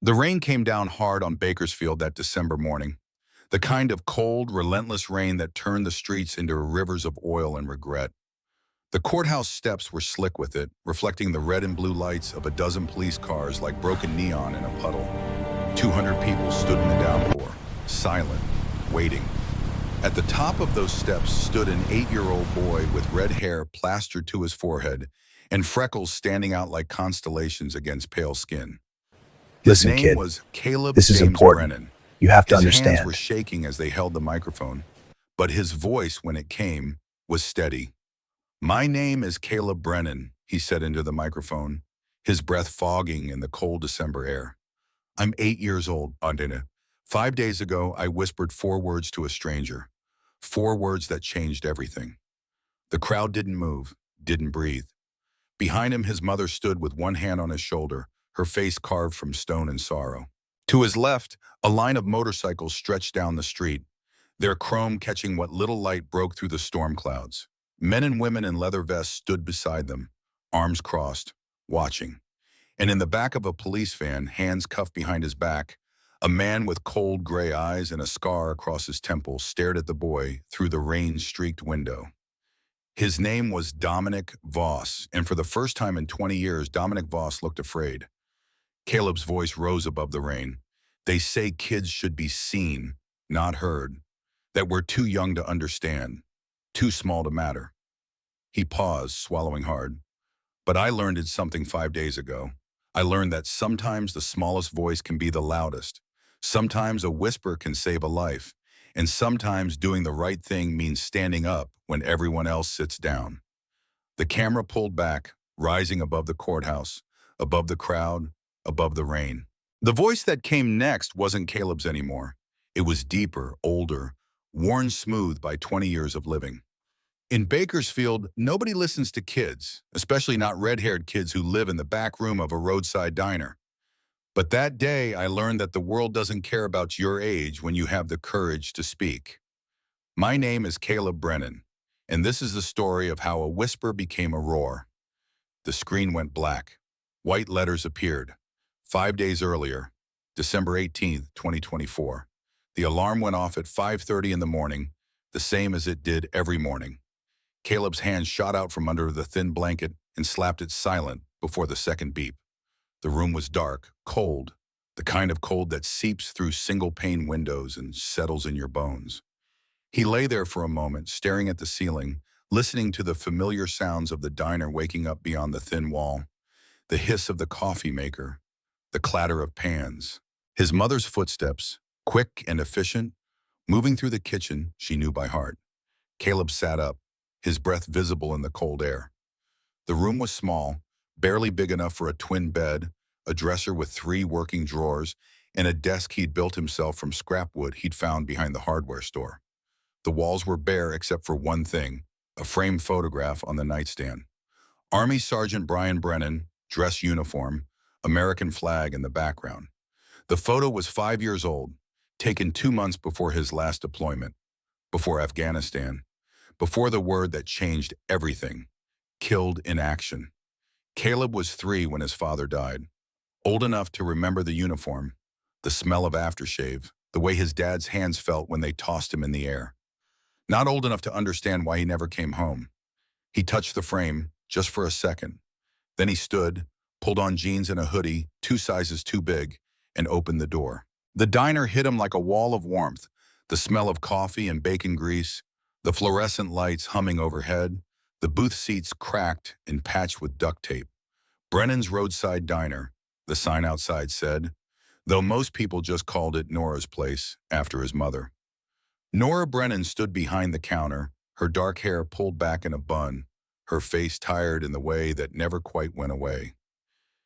The rain came down hard on Bakersfield that December morning, the kind of cold, relentless rain that turned the streets into rivers of oil and regret. The courthouse steps were slick with it, reflecting the red and blue lights of a dozen police cars like broken neon in a puddle. 200 people stood in the downpour, silent, waiting. At the top of those steps stood an 8-year-old boy with red hair plastered to his forehead and freckles standing out like constellations against pale skin. His Listen, name kid, was Caleb this is James important. Brennan. You have to His hands were understand. shaking as they held the microphone, but his voice, when it came, was steady. "My name is Caleb Brennan," he said into the microphone, his breath fogging in the cold December air. "I'm 8 years old, Andina. 5 days ago, I whispered 4 words to a stranger. 4 words that changed everything." The crowd didn't move, didn't breathe. Behind him, his mother stood with one hand on his shoulder, her face carved from stone and sorrow. To his left, a line of motorcycles stretched down the street, their chrome catching what little light broke through the storm clouds. Men and women in leather vests stood beside them, arms crossed, watching. And in the back of a police van, hands cuffed behind his back, a man with cold gray eyes and a scar across his temple stared at the boy through the rain-streaked window. His name was Dominic Voss, and for the first time in 20 years, Dominic Voss looked afraid. Caleb's voice rose above the rain. "They say kids should be seen, not heard. That we're too young to understand, too small to matter." He paused, swallowing hard. "But I learned it something 5 days ago. I learned that sometimes the smallest voice can be the loudest. Sometimes a whisper can save a life. And sometimes doing the right thing means standing up when everyone else sits down." The camera pulled back, rising above the courthouse, above the crowd, above the rain. The voice that came next wasn't Caleb's anymore. It was deeper, older, worn smooth by 20 years of living. In Bakersfield, nobody listens to kids, especially not red-haired kids who live in the back room of a roadside diner. But that day, I learned that the world doesn't care about your age when you have the courage to speak. My name is Caleb Brennan, and this is the story of how a whisper became a roar. The screen went black. White letters appeared. 5 days earlier, December 18th, 2024. The alarm went off at 5:30 in the morning, the same as it did every morning. Caleb's hand shot out from under the thin blanket and slapped it silent before the second beep. The room was dark, cold, the kind of cold that seeps through single-pane windows and settles in your bones. He lay there for a moment, staring at the ceiling, listening to the familiar sounds of the diner waking up beyond the thin wall, the hiss of the coffee maker, the clatter of pans. His mother's footsteps, quick and efficient, moving through the kitchen she knew by heart. Caleb sat up, his breath visible in the cold air. The room was small, barely big enough for a twin bed, a dresser with 3 working drawers, and a desk he'd built himself from scrap wood he'd found behind the hardware store. The walls were bare except for one thing, a framed photograph on the nightstand. Army Sergeant Brian Brennan, dress uniform, American flag in the background. The photo was 5 years old, taken 2 months before his last deployment, before Afghanistan, before the word that changed everything, killed in action. Caleb was 3 when his father died, old enough to remember the uniform, the smell of aftershave, the way his dad's hands felt when they tossed him in the air. Not old enough to understand why he never came home. He touched the frame, just for a second. Then he stood, pulled on jeans and a hoodie, 2 sizes too big, and opened the door. The diner hit him like a wall of warmth, the smell of coffee and bacon grease, the fluorescent lights humming overhead, the booth seats cracked and patched with duct tape. Brennan's Roadside Diner, the sign outside said, though most people just called it Nora's place after his mother. Nora Brennan stood behind the counter, her dark hair pulled back in a bun, her face tired in the way that never quite went away.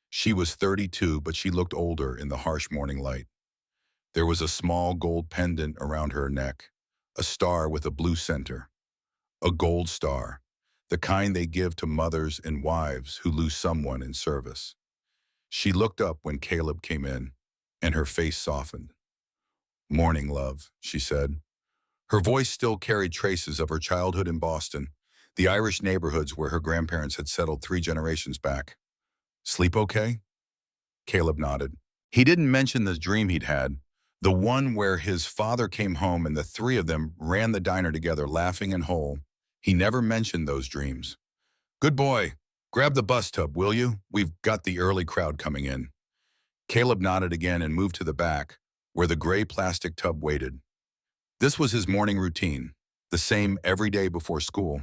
She was 32, but she looked older in the harsh morning light. There was a small gold pendant around her neck, a star with a blue center. A gold star, the kind they give to mothers and wives who lose someone in service. She looked up when Caleb came in, and her face softened. "Morning, love," she said. Her voice still carried traces of her childhood in Boston, the Irish neighborhoods where her grandparents had settled 3 generations back. "Sleep okay?" Caleb nodded. He didn't mention the dream he'd had, the one where his father came home and the three of them ran the diner together, laughing and whole. He never mentioned those dreams. Good boy. Grab the bus tub, will you? We've got the early crowd coming in. Caleb nodded again and moved to the back, where the gray plastic tub waited. This was his morning routine, the same every day before school.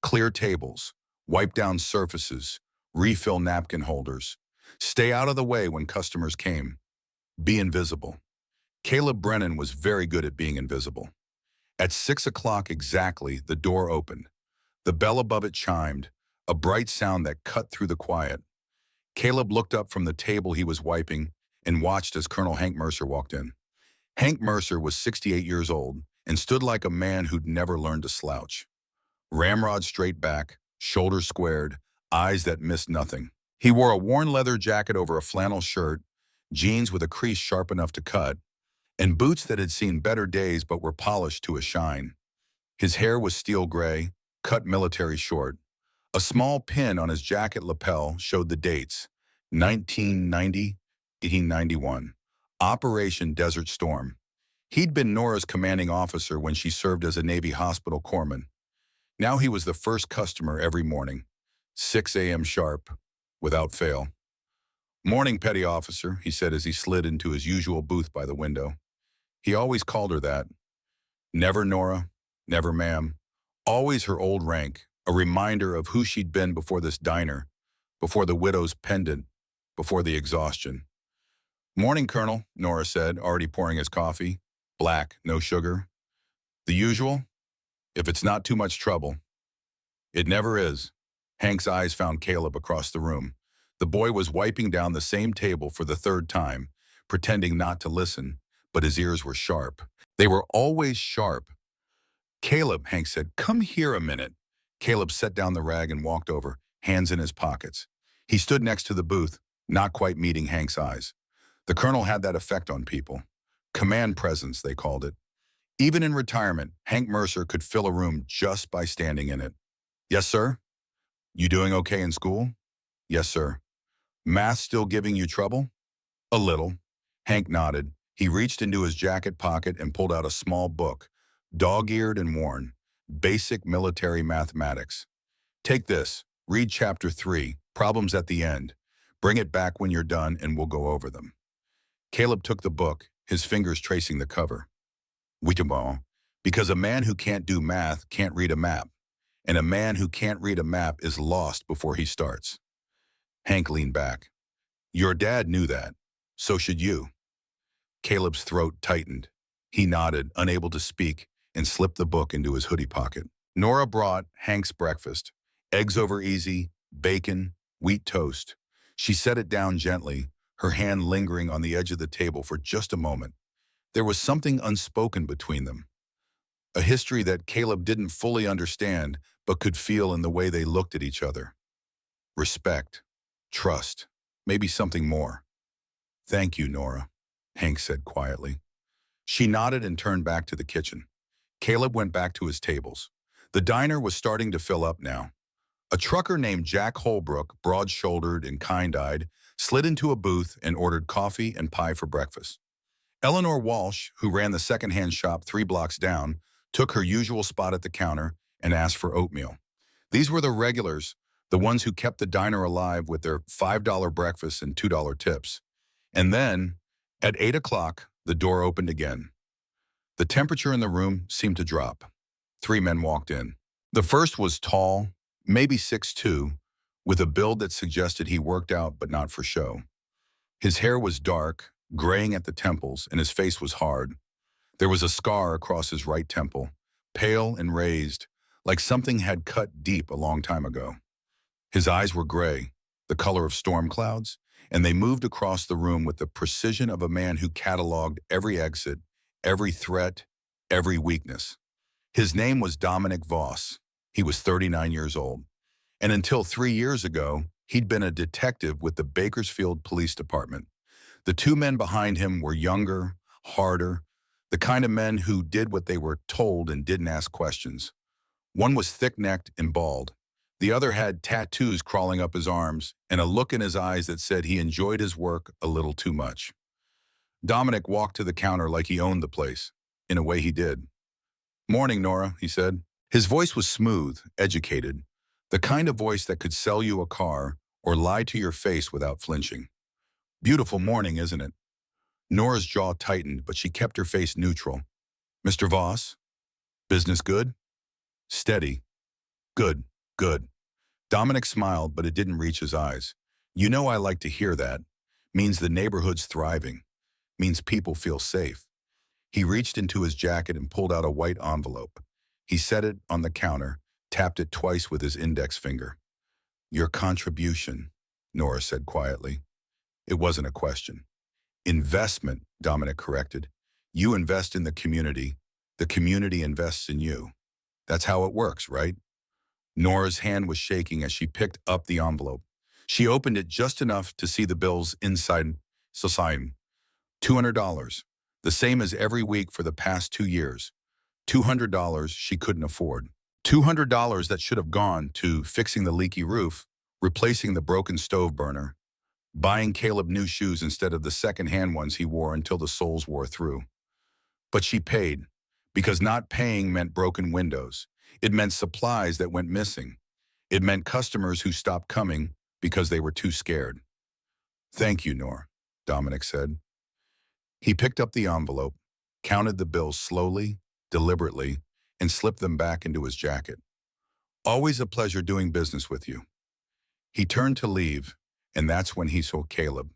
Clear tables, wipe down surfaces, refill napkin holders. Stay out of the way when customers came. Be invisible. Caleb Brennan was very good at being invisible. At 6 o'clock exactly, the door opened. The bell above it chimed, a bright sound that cut through the quiet. Caleb looked up from the table he was wiping and watched as Colonel Hank Mercer walked in. Hank Mercer was 68 years old and stood like a man who'd never learned to slouch. Ramrod straight back, shoulders squared, eyes that missed nothing. He wore a worn leather jacket over a flannel shirt, jeans with a crease sharp enough to cut, and boots that had seen better days but were polished to a shine. His hair was steel gray, cut military short. A small pin on his jacket lapel showed the dates: 1990, 1891. Operation Desert Storm. He'd been Nora's commanding officer when she served as a Navy hospital corpsman. Now he was the first customer every morning, 6 a.m. sharp, without fail. Morning, petty officer, he said as he slid into his usual booth by the window. He always called her that. Never Nora, never ma'am. Always her old rank, a reminder of who she'd been before this diner, before the widow's pendant, before the exhaustion. Morning, Colonel, Nora said, already pouring his coffee. Black, no sugar. The usual? If it's not too much trouble. It never is. Hank's eyes found Caleb across the room. The boy was wiping down the same table for the third time, pretending not to listen, but his ears were sharp. They were always sharp. Caleb, Hank said, come here a minute. Caleb set down the rag and walked over, hands in his pockets. He stood next to the booth, not quite meeting Hank's eyes. The colonel had that effect on people. Command presence, they called it. Even in retirement, Hank Mercer could fill a room just by standing in it. Yes, sir? You doing okay in school? Yes, sir. Math still giving you trouble? A little. Hank nodded. He reached into his jacket pocket and pulled out a small book, dog-eared and worn, Basic Military Mathematics. Take this, read chapter 3, problems at the end. Bring it back when you're done and we'll go over them. Caleb took the book, his fingers tracing the cover. Witabon, because a man who can't do math can't read a map, and a man who can't read a map is lost before he starts. Hank leaned back. Your dad knew that. So should you. Caleb's throat tightened. He nodded, unable to speak, and slipped the book into his hoodie pocket. Nora brought Hank's breakfast. Eggs over easy, bacon, wheat toast. She set it down gently, her hand lingering on the edge of the table for just a moment. There was something unspoken between them. A history that Caleb didn't fully understand, but could feel in the way they looked at each other. Respect, trust, maybe something more. Thank you, Nora, Hank said quietly. She nodded and turned back to the kitchen. Caleb went back to his tables. The diner was starting to fill up now. A trucker named Jack Holbrook, broad-shouldered and kind-eyed, slid into a booth and ordered coffee and pie for breakfast. Eleanor Walsh, who ran the second-hand shop 3 blocks down, took her usual spot at the counter and asked for oatmeal. These were the regulars, the ones who kept the diner alive with their $5 breakfasts and $2 tips. And then, at 8 o'clock, the door opened again. The temperature in the room seemed to drop. 3 men walked in. The first was tall, maybe 6'2", with a build that suggested he worked out but not for show. His hair was dark, graying at the temples, and his face was hard. There was a scar across his right temple, pale and raised, like something had cut deep a long time ago. His eyes were gray, the color of storm clouds, and they moved across the room with the precision of a man who cataloged every exit, every threat, every weakness. His name was Dominic Voss. He was 39 years old. And until 3 years ago, he'd been a detective with the Bakersfield Police Department. The 2 men behind him were younger, harder, the kind of men who did what they were told and didn't ask questions. One was thick-necked and bald. The other had tattoos crawling up his arms and a look in his eyes that said he enjoyed his work a little too much. Dominic walked to the counter like he owned the place. In a way he did. "Morning, Nora," he said. His voice was smooth, educated, the kind of voice that could sell you a car or lie to your face without flinching. "Beautiful morning, isn't it?" Nora's jaw tightened, but she kept her face neutral. "Mr. Voss? Business good?" "Steady. Good, good." Dominic smiled, but it didn't reach his eyes. "You know I like to hear that. Means the neighborhood's thriving. Means people feel safe." He reached into his jacket and pulled out a white envelope. He set it on the counter, tapped it twice with his index finger. "Your contribution," Nora said quietly. It wasn't a question. "Investment," Dominic corrected. "You invest in the community invests in you. That's how it works, right?" Nora's hand was shaking as she picked up the envelope. She opened it just enough to see the bills inside. So sign. $200. The same as every week for the past 2 years. $200 she couldn't afford. $200 that should have gone to fixing the leaky roof, replacing the broken stove burner, buying Caleb new shoes instead of the second-hand ones he wore until the soles wore through. But she paid, because not paying meant broken windows. It meant supplies that went missing. It meant customers who stopped coming because they were too scared. "Thank you, Nor," Dominic said. He picked up the envelope, counted the bills slowly, deliberately, and slipped them back into his jacket. "Always a pleasure doing business with you." He turned to leave, and that's when he saw Caleb.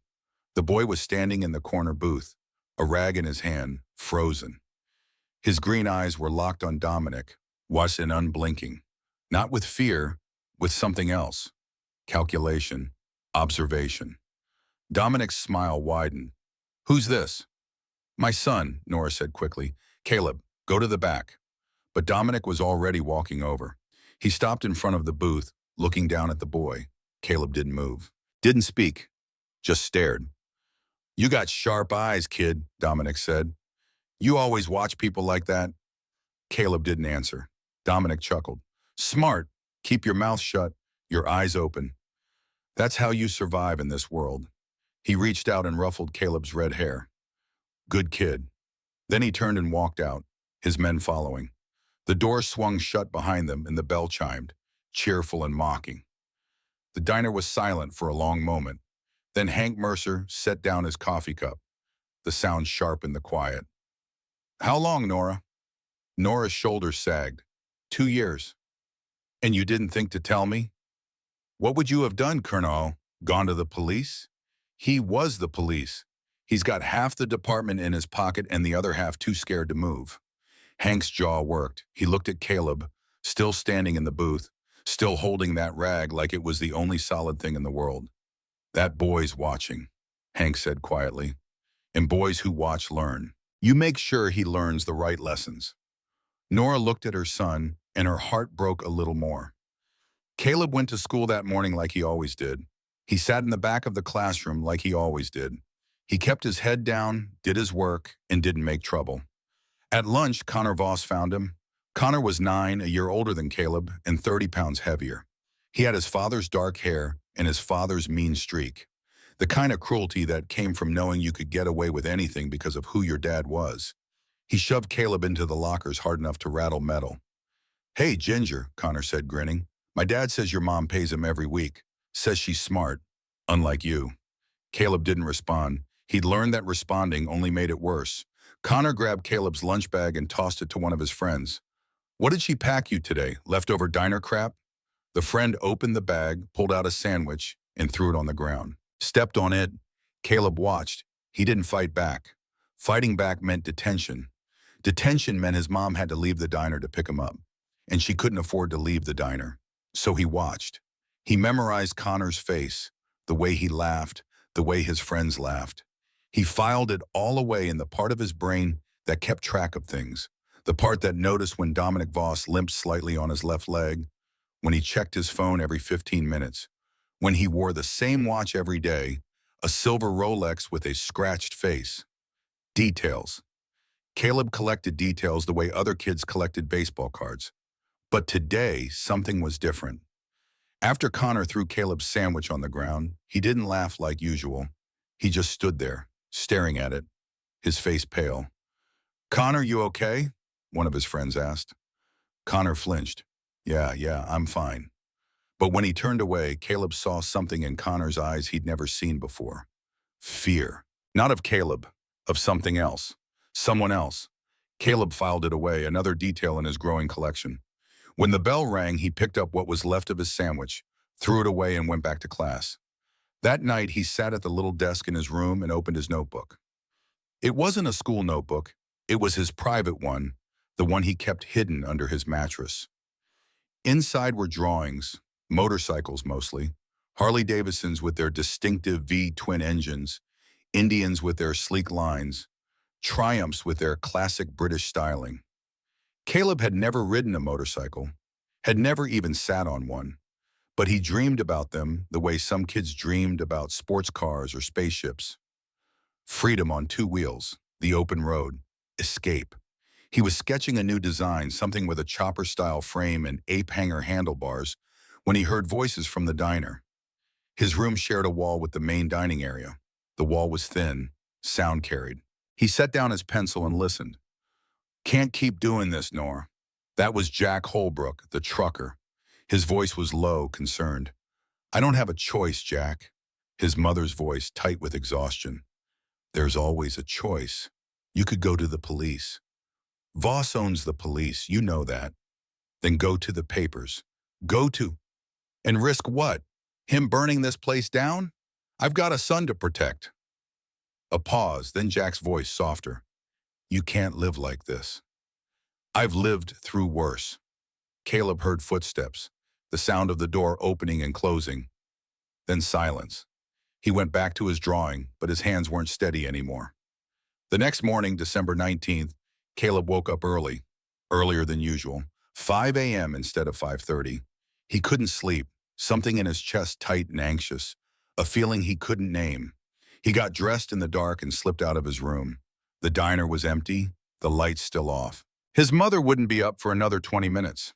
The boy was standing in the corner booth, a rag in his hand, frozen. His green eyes were locked on Dominic, watching unblinking. Not with fear, with something else. Calculation. Observation. Dominic's smile widened. "Who's this?" "My son," Nora said quickly. "Caleb, go to the back." But Dominic was already walking over. He stopped in front of the booth, looking down at the boy. Caleb didn't move. Didn't speak. Just stared. "You got sharp eyes, kid," Dominic said. "You always watch people like that?" Caleb didn't answer. Dominic chuckled. "Smart. Keep your mouth shut, your eyes open. That's how you survive in this world." He reached out and ruffled Caleb's red hair. "Good kid." Then he turned and walked out, his men following. The door swung shut behind them and the bell chimed, cheerful and mocking. The diner was silent for a long moment. Then Hank Mercer set down his coffee cup. The sound sharpened the quiet. "How long, Nora?" Nora's shoulders sagged. 2 years. "And you didn't think to tell me?" "What would you have done, Colonel? Gone to the police?" He was the police. He's got half the department in his pocket and the other half too scared to move. Hank's jaw worked. He looked at Caleb, still standing in the booth, still holding that rag like it was the only solid thing in the world. "That boy's watching," Hank said quietly. "And boys who watch learn. You make sure he learns the right lessons." Nora looked at her son, and her heart broke a little more. Caleb went to school that morning like he always did. He sat in the back of the classroom like he always did. He kept his head down, did his work, and didn't make trouble. At lunch, Connor Voss found him. Connor was 9, a year older than Caleb, and 30 pounds heavier. He had his father's dark hair and his father's mean streak. The kind of cruelty that came from knowing you could get away with anything because of who your dad was. He shoved Caleb into the lockers hard enough to rattle metal. "Hey, Ginger," Connor said, grinning. "My dad says your mom pays him every week. Says she's smart. Unlike you." Caleb didn't respond. He'd learned that responding only made it worse. Connor grabbed Caleb's lunch bag and tossed it to one of his friends. "What did she pack you today? Leftover diner crap?" The friend opened the bag, pulled out a sandwich, and threw it on the ground. Stepped on it. Caleb watched. He didn't fight back. Fighting back meant detention. Detention meant his mom had to leave the diner to pick him up, and she couldn't afford to leave the diner. So he watched. He memorized Connor's face, the way he laughed, the way his friends laughed. He filed it all away in the part of his brain that kept track of things, the part that noticed when Dominic Voss limped slightly on his left leg, when he checked his phone every 15 minutes, when he wore the same watch every day, a silver Rolex with a scratched face. Details. Caleb collected details the way other kids collected baseball cards. But today, something was different. After Connor threw Caleb's sandwich on the ground, he didn't laugh like usual. He just stood there, staring at it. his face pale. "Connor, you okay?" one of his friends asked. Connor flinched. Yeah, I'm fine." But when he turned away, Caleb saw something in Connor's eyes he'd never seen before. Fear. Not of Caleb, of something else. Someone else. Caleb filed it away, another detail in his growing collection. When the bell rang, he picked up what was left of his sandwich, threw it away, and went back to class. That night, he sat at the little desk in his room and opened his notebook. It wasn't a school notebook. It was his private one, the one he kept hidden under his mattress. Inside were drawings, motorcycles mostly, Harley-Davidsons with their distinctive V-twin engines, Indians with their sleek lines, Triumphs with their classic British styling. Caleb had never ridden a motorcycle, had never even sat on one, but he dreamed about them the way some kids dreamed about sports cars or spaceships. Freedom on two wheels, the open road, escape. He was sketching a new design, something with a chopper-style frame and ape-hanger handlebars, when he heard voices from the diner. His room shared a wall with the main dining area. The wall was thin, sound carried. He set down his pencil and listened. "Can't keep doing this, Nora." That was Jack Holbrook, the trucker. His voice was low, concerned. "I don't have a choice, Jack." His mother's voice, tight with exhaustion. "There's always a choice. You could go to the police. Voss owns the police, you know that. Then go to the papers. Go to... And risk what? Him burning this place down? I've got a son to protect." A pause, then Jack's voice softer. "You can't live like this. I've lived through worse." Caleb heard footsteps, the sound of the door opening and closing. Then silence. He went back to his drawing, but his hands weren't steady anymore. The next morning, December 19th, Caleb woke up early, earlier than usual, 5 a.m. instead of 5:30. He couldn't sleep, something in his chest tight and anxious, a feeling he couldn't name. He got dressed in the dark and slipped out of his room. The diner was empty, the lights still off. His mother wouldn't be up for another 20 minutes.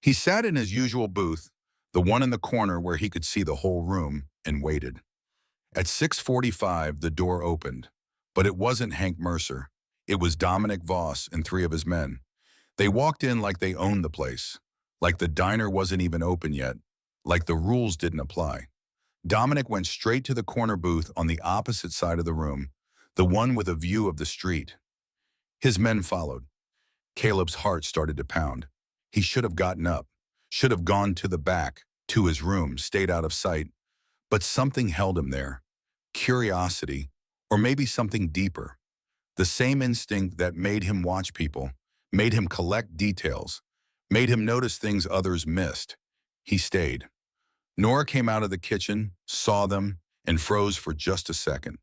He sat in his usual booth, the one in the corner where he could see the whole room, and waited. At 6:45, the door opened, but it wasn't Hank Mercer. It was Dominic Voss and three of his men. They walked in like they owned the place, like the diner wasn't even open yet, like the rules didn't apply. Dominic went straight to the corner booth on the opposite side of the room, the one with a view of the street. His men followed. Caleb's heart started to pound. He should have gotten up, should have gone to the back, to his room, stayed out of sight. But something held him there. Curiosity, or maybe something deeper. The same instinct that made him watch people, made him collect details, made him notice things others missed. He stayed. Nora came out of the kitchen, saw them, and froze for just a second.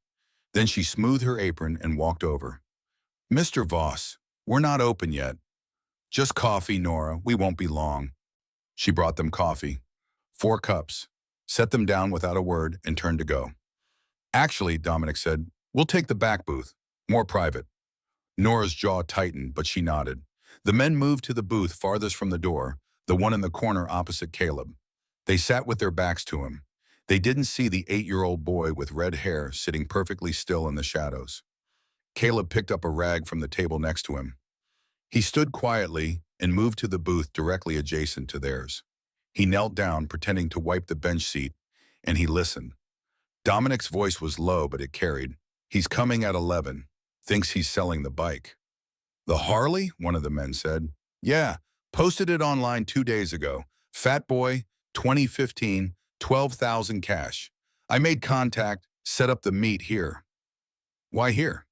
Then she smoothed her apron and walked over. "Mr. Voss, we're not open yet." "Just coffee, Nora. We won't be long." She brought them coffee. 4 cups, set them down without a word, and turned to go. "Actually," Dominic said, "we'll take the back booth. More private." Nora's jaw tightened, but she nodded. The men moved to the booth farthest from the door, the one in the corner opposite Caleb. They sat with their backs to him. They didn't see the 8-year-old boy with red hair sitting perfectly still in the shadows. Caleb picked up a rag from the table next to him. He stood quietly and moved to the booth directly adjacent to theirs. He knelt down, pretending to wipe the bench seat, and he listened. Dominic's voice was low, but it carried. "He's coming at 11. Thinks he's selling the bike." "The Harley?" one of the men said. "Yeah, posted it online 2 days ago. Fat boy, 2015, 12,000 cash. I made contact, set up the meet here." "Why here?"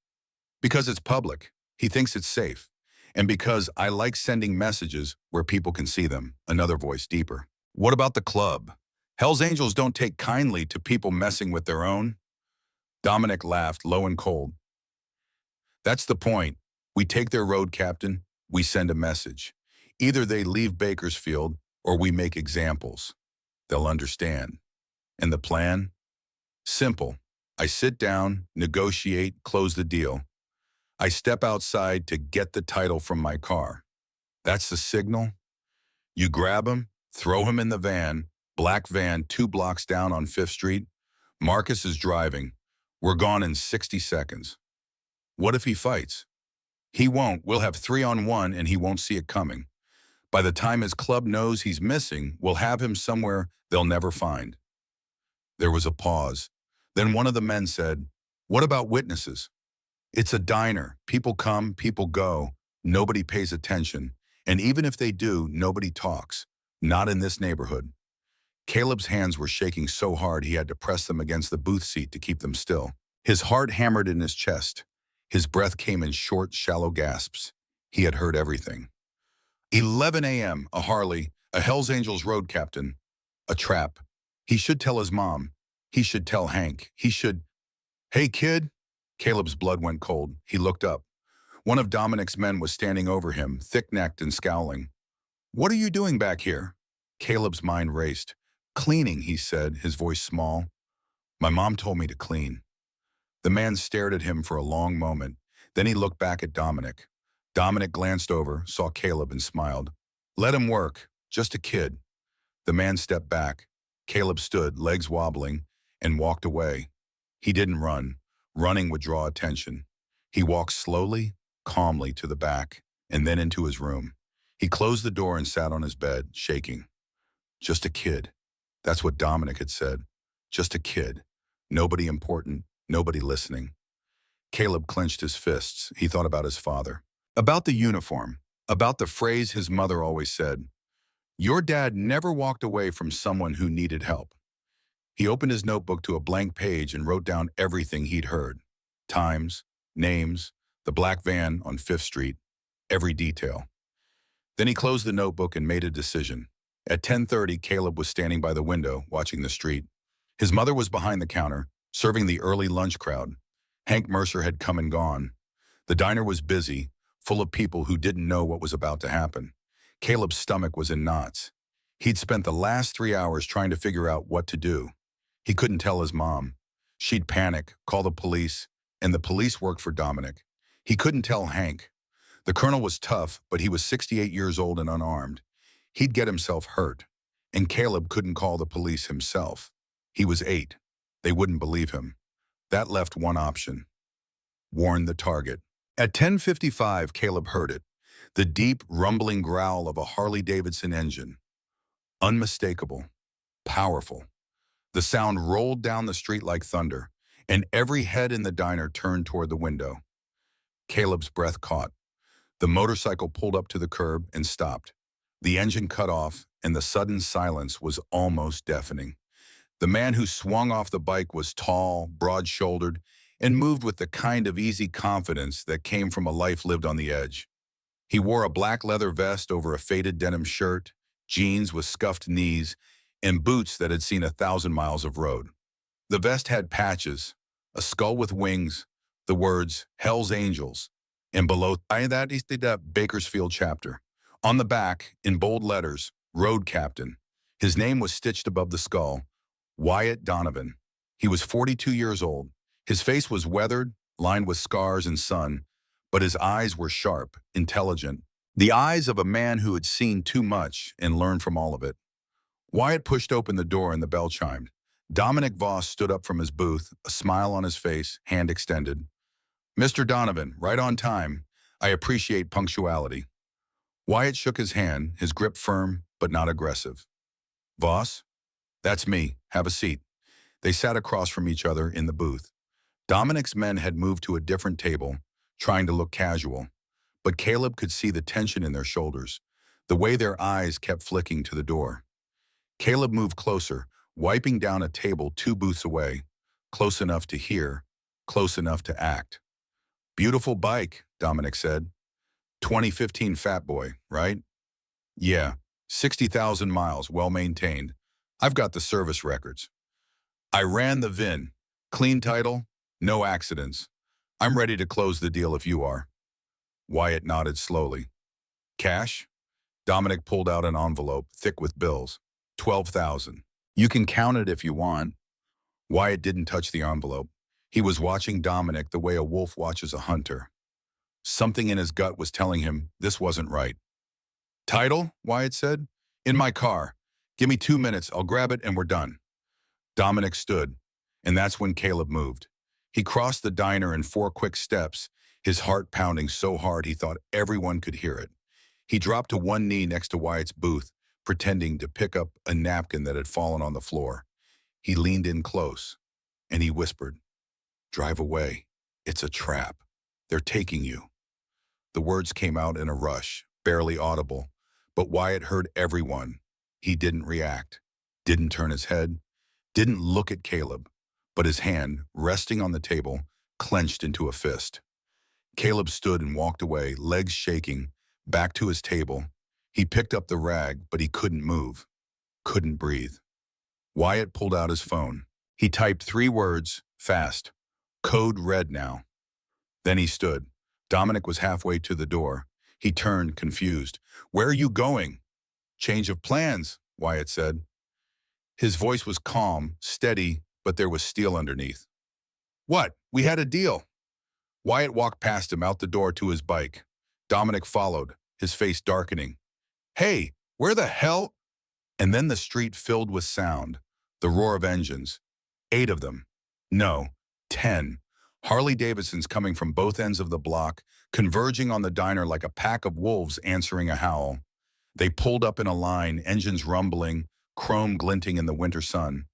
"Because it's public. He thinks it's safe. And because I like sending messages where people can see them." Another voice, deeper. "What about the club? Hell's Angels don't take kindly to people messing with their own." Dominic laughed, low and cold. "That's the point. We take their road, Captain. We send a message. Either they leave Bakersfield or we make examples. They'll understand. And the plan? Simple. I sit down, negotiate, close the deal. I step outside to get the title from my car. That's the signal. You grab him, throw him in the van, black van 2 blocks down on 5th Street. Marcus is driving. We're gone in 60 seconds. What if he fights? He won't. We'll have 3-on-1 and he won't see it coming. By the time his club knows he's missing, we'll have him somewhere they'll never find. There was a pause. Then one of the men said, "What about witnesses? It's a diner. People come, people go. Nobody pays attention. And even if they do, nobody talks. Not in this neighborhood." Caleb's hands were shaking so hard he had to press them against the booth seat to keep them still. His heart hammered in his chest. His breath came in short, shallow gasps. He had heard everything. 11 a.m., a Harley, a Hells Angels road captain, a trap. He should tell his mom. He should tell Hank. He should... "Hey, kid." Caleb's blood went cold. He looked up. One of Dominic's men was standing over him, thick-necked and scowling. "What are you doing back here?" Caleb's mind raced. "Cleaning," he said, his voice small. "My mom told me to clean." The man stared at him for a long moment. Then he looked back at Dominic. Dominic glanced over, saw Caleb, and smiled. "Let him work. Just a kid." The man stepped back. Caleb stood, legs wobbling, and walked away. He didn't run. Running would draw attention. He walked slowly, calmly to the back, and then into his room. He closed the door and sat on his bed, shaking. Just a kid. That's what Dominic had said. Just a kid. Nobody important, nobody listening. Caleb clenched his fists. He thought about his father. About the uniform. About the phrase his mother always said. Your dad never walked away from someone who needed help. He opened his notebook to a blank page and wrote down everything he'd heard. Times, names, the black van on 5th Street, every detail. Then he closed the notebook and made a decision. At 10:30, Caleb was standing by the window, watching the street. His mother was behind the counter, serving the early lunch crowd. Hank Mercer had come and gone. The diner was busy, full of people who didn't know what was about to happen. Caleb's stomach was in knots. He'd spent the last 3 hours trying to figure out what to do. He couldn't tell his mom. She'd panic, call the police, and the police worked for Dominic. He couldn't tell Hank. The colonel was tough, but he was 68 years old and unarmed. He'd get himself hurt. And Caleb couldn't call the police himself. He was 8. They wouldn't believe him. That left one option. Warn the target. At 10:55, Caleb heard it. The deep, rumbling growl of a Harley-Davidson engine. Unmistakable. Powerful. The sound rolled down the street like thunder, and every head in the diner turned toward the window. Caleb's breath caught. The motorcycle pulled up to the curb and stopped. The engine cut off, and the sudden silence was almost deafening. The man who swung off the bike was tall, broad-shouldered, and moved with the kind of easy confidence that came from a life lived on the edge. He wore a black leather vest over a faded denim shirt, jeans with scuffed knees, and boots that had seen 1,000 miles of road. The vest had patches, a skull with wings, the words Hells Angels, and below that is the Bakersfield chapter. On the back, in bold letters, Road Captain. His name was stitched above the skull, Wyatt Donovan. He was 42 years old. His face was weathered, lined with scars and sun, but his eyes were sharp, intelligent. The eyes of a man who had seen too much and learned from all of it. Wyatt pushed open the door and the bell chimed. Dominic Voss stood up from his booth, a smile on his face, hand extended. "Mr. Donovan, right on time. I appreciate punctuality." Wyatt shook his hand, his grip firm but not aggressive. "Voss? That's me. Have a seat." They sat across from each other in the booth. Dominic's men had moved to a different table, trying to look casual, but Caleb could see the tension in their shoulders, the way their eyes kept flicking to the door. Caleb moved closer, wiping down a table 2 booths away, close enough to hear, close enough to act. "Beautiful bike," Dominic said. 2015 Fat Boy, right? "Yeah, 60,000 miles, well-maintained. I've got the service records. I ran the VIN. Clean title, no accidents. I'm ready to close the deal if you are." Wyatt nodded slowly. "Cash?" Dominic pulled out an envelope, thick with bills. 12,000. "You can count it if you want." Wyatt didn't touch the envelope. He was watching Dominic the way a wolf watches a hunter. Something in his gut was telling him this wasn't right. "Title?" Wyatt said. "In my car. Give me 2 minutes, I'll grab it and we're done." Dominic stood, and that's when Caleb moved. He crossed the diner in 4 quick steps, his heart pounding so hard he thought everyone could hear it. He dropped to one knee next to Wyatt's booth, pretending to pick up a napkin that had fallen on the floor. He leaned in close, and he whispered, "Drive away. It's a trap. They're taking you." The words came out in a rush, barely audible, but Wyatt heard everyone. He didn't react, didn't turn his head, didn't look at Caleb, but his hand, resting on the table, clenched into a fist. Caleb stood and walked away, legs shaking, back to his table. He picked up the rag, but he couldn't move, couldn't breathe. Wyatt pulled out his phone. He typed 3 words, fast. Code red now. Then he stood. Dominic was halfway to the door. He turned, confused. "Where are you going?" "Change of plans," Wyatt said. His voice was calm, steady, but there was steel underneath. "What? We had a deal." Wyatt walked past him out the door to his bike. Dominic followed, his face darkening. "Hey, where the hell?" And then the street filled with sound, the roar of engines. 8 of them. No, 10. Harley Davidsons coming from both ends of the block, converging on the diner like a pack of wolves answering a howl. They pulled up in a line, engines rumbling, chrome glinting in the winter sun.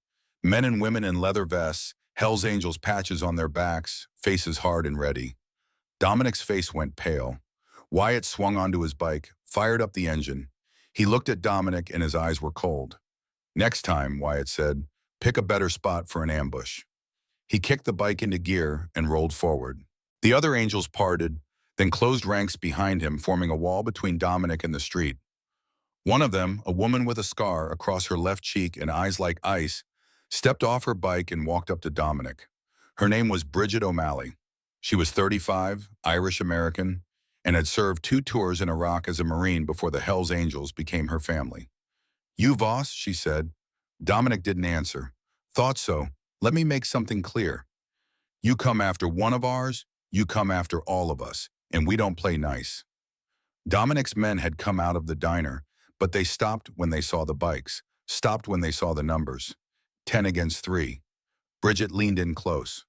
Men and women in leather vests, Hell's Angels patches on their backs, faces hard and ready. Dominic's face went pale. Wyatt swung onto his bike, fired up the engine. He looked at Dominic and his eyes were cold. "Next time," Wyatt said, "pick a better spot for an ambush." He kicked the bike into gear and rolled forward. The other Angels parted, then closed ranks behind him, forming a wall between Dominic and the street. One of them, a woman with a scar across her left cheek and eyes like ice, stepped off her bike and walked up to Dominic. Her name was Bridget O'Malley. She was 35, Irish-American, and had served 2 tours in Iraq as a Marine before the Hell's Angels became her family. "You, Voss?" she said. Dominic didn't answer. "Thought so. Let me make something clear. You come after one of ours, you come after all of us, and we don't play nice." Dominic's men had come out of the diner, but they stopped when they saw the bikes, stopped when they saw the numbers. 10 against 3. Bridget leaned in close.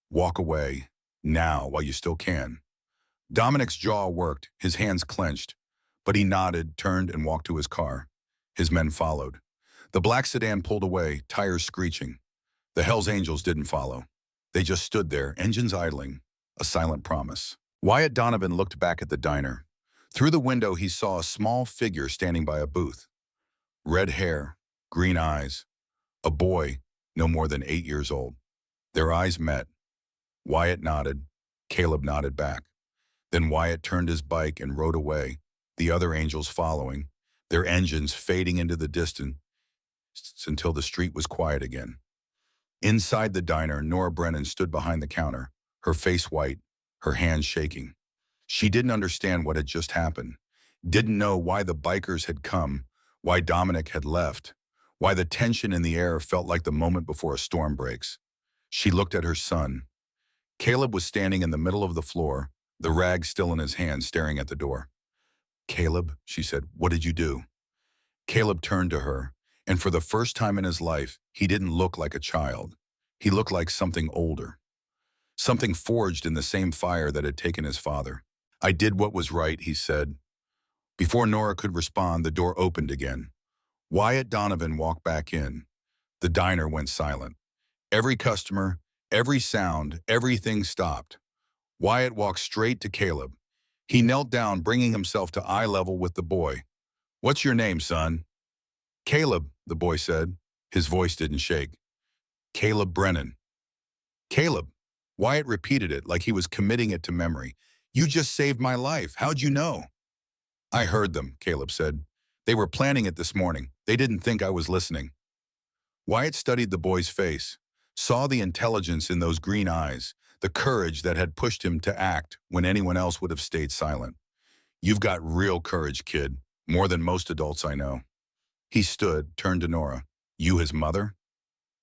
"Walk away, now, while you still can." Dominic's jaw worked, his hands clenched, but he nodded, turned, and walked to his car. His men followed. The black sedan pulled away, tires screeching. The Hell's Angels didn't follow. They just stood there, engines idling, a silent promise. Wyatt Donovan looked back at the diner. Through the window, he saw a small figure standing by a booth. Red hair, green eyes, a boy no more than 8 years old. Their eyes met. Wyatt nodded. Caleb nodded back. Then Wyatt turned his bike and rode away, the other Angels following, their engines fading into the distance until the street was quiet again. Inside the diner, Nora Brennan stood behind the counter, her face white, her hands shaking. She didn't understand what had just happened, didn't know why the bikers had come, why Dominic had left, why the tension in the air felt like the moment before a storm breaks. She looked at her son. Caleb was standing in the middle of the floor, the rag still in his hand, staring at the door. "Caleb," she said, "what did you do?" Caleb turned to her, and for the first time in his life, he didn't look like a child. He looked like something older, something forged in the same fire that had taken his father. "I did what was right," he said. Before Nora could respond, the door opened again. Wyatt Donovan walked back in. The diner went silent. Every customer, every sound, everything stopped. Wyatt walked straight to Caleb. He knelt down, bringing himself to eye level with the boy. "What's your name, son?" "Caleb," the boy said. His voice didn't shake. "Caleb Brennan." "Caleb." Wyatt repeated it like he was committing it to memory. "You just saved my life. How'd you know?" "I heard them," Caleb said. "They were planning it this morning. They didn't think I was listening." Wyatt studied the boy's face, saw the intelligence in those green eyes, the courage that had pushed him to act when anyone else would have stayed silent. "You've got real courage, kid, more than most adults I know." He stood, turned to Nora. "You his mother?"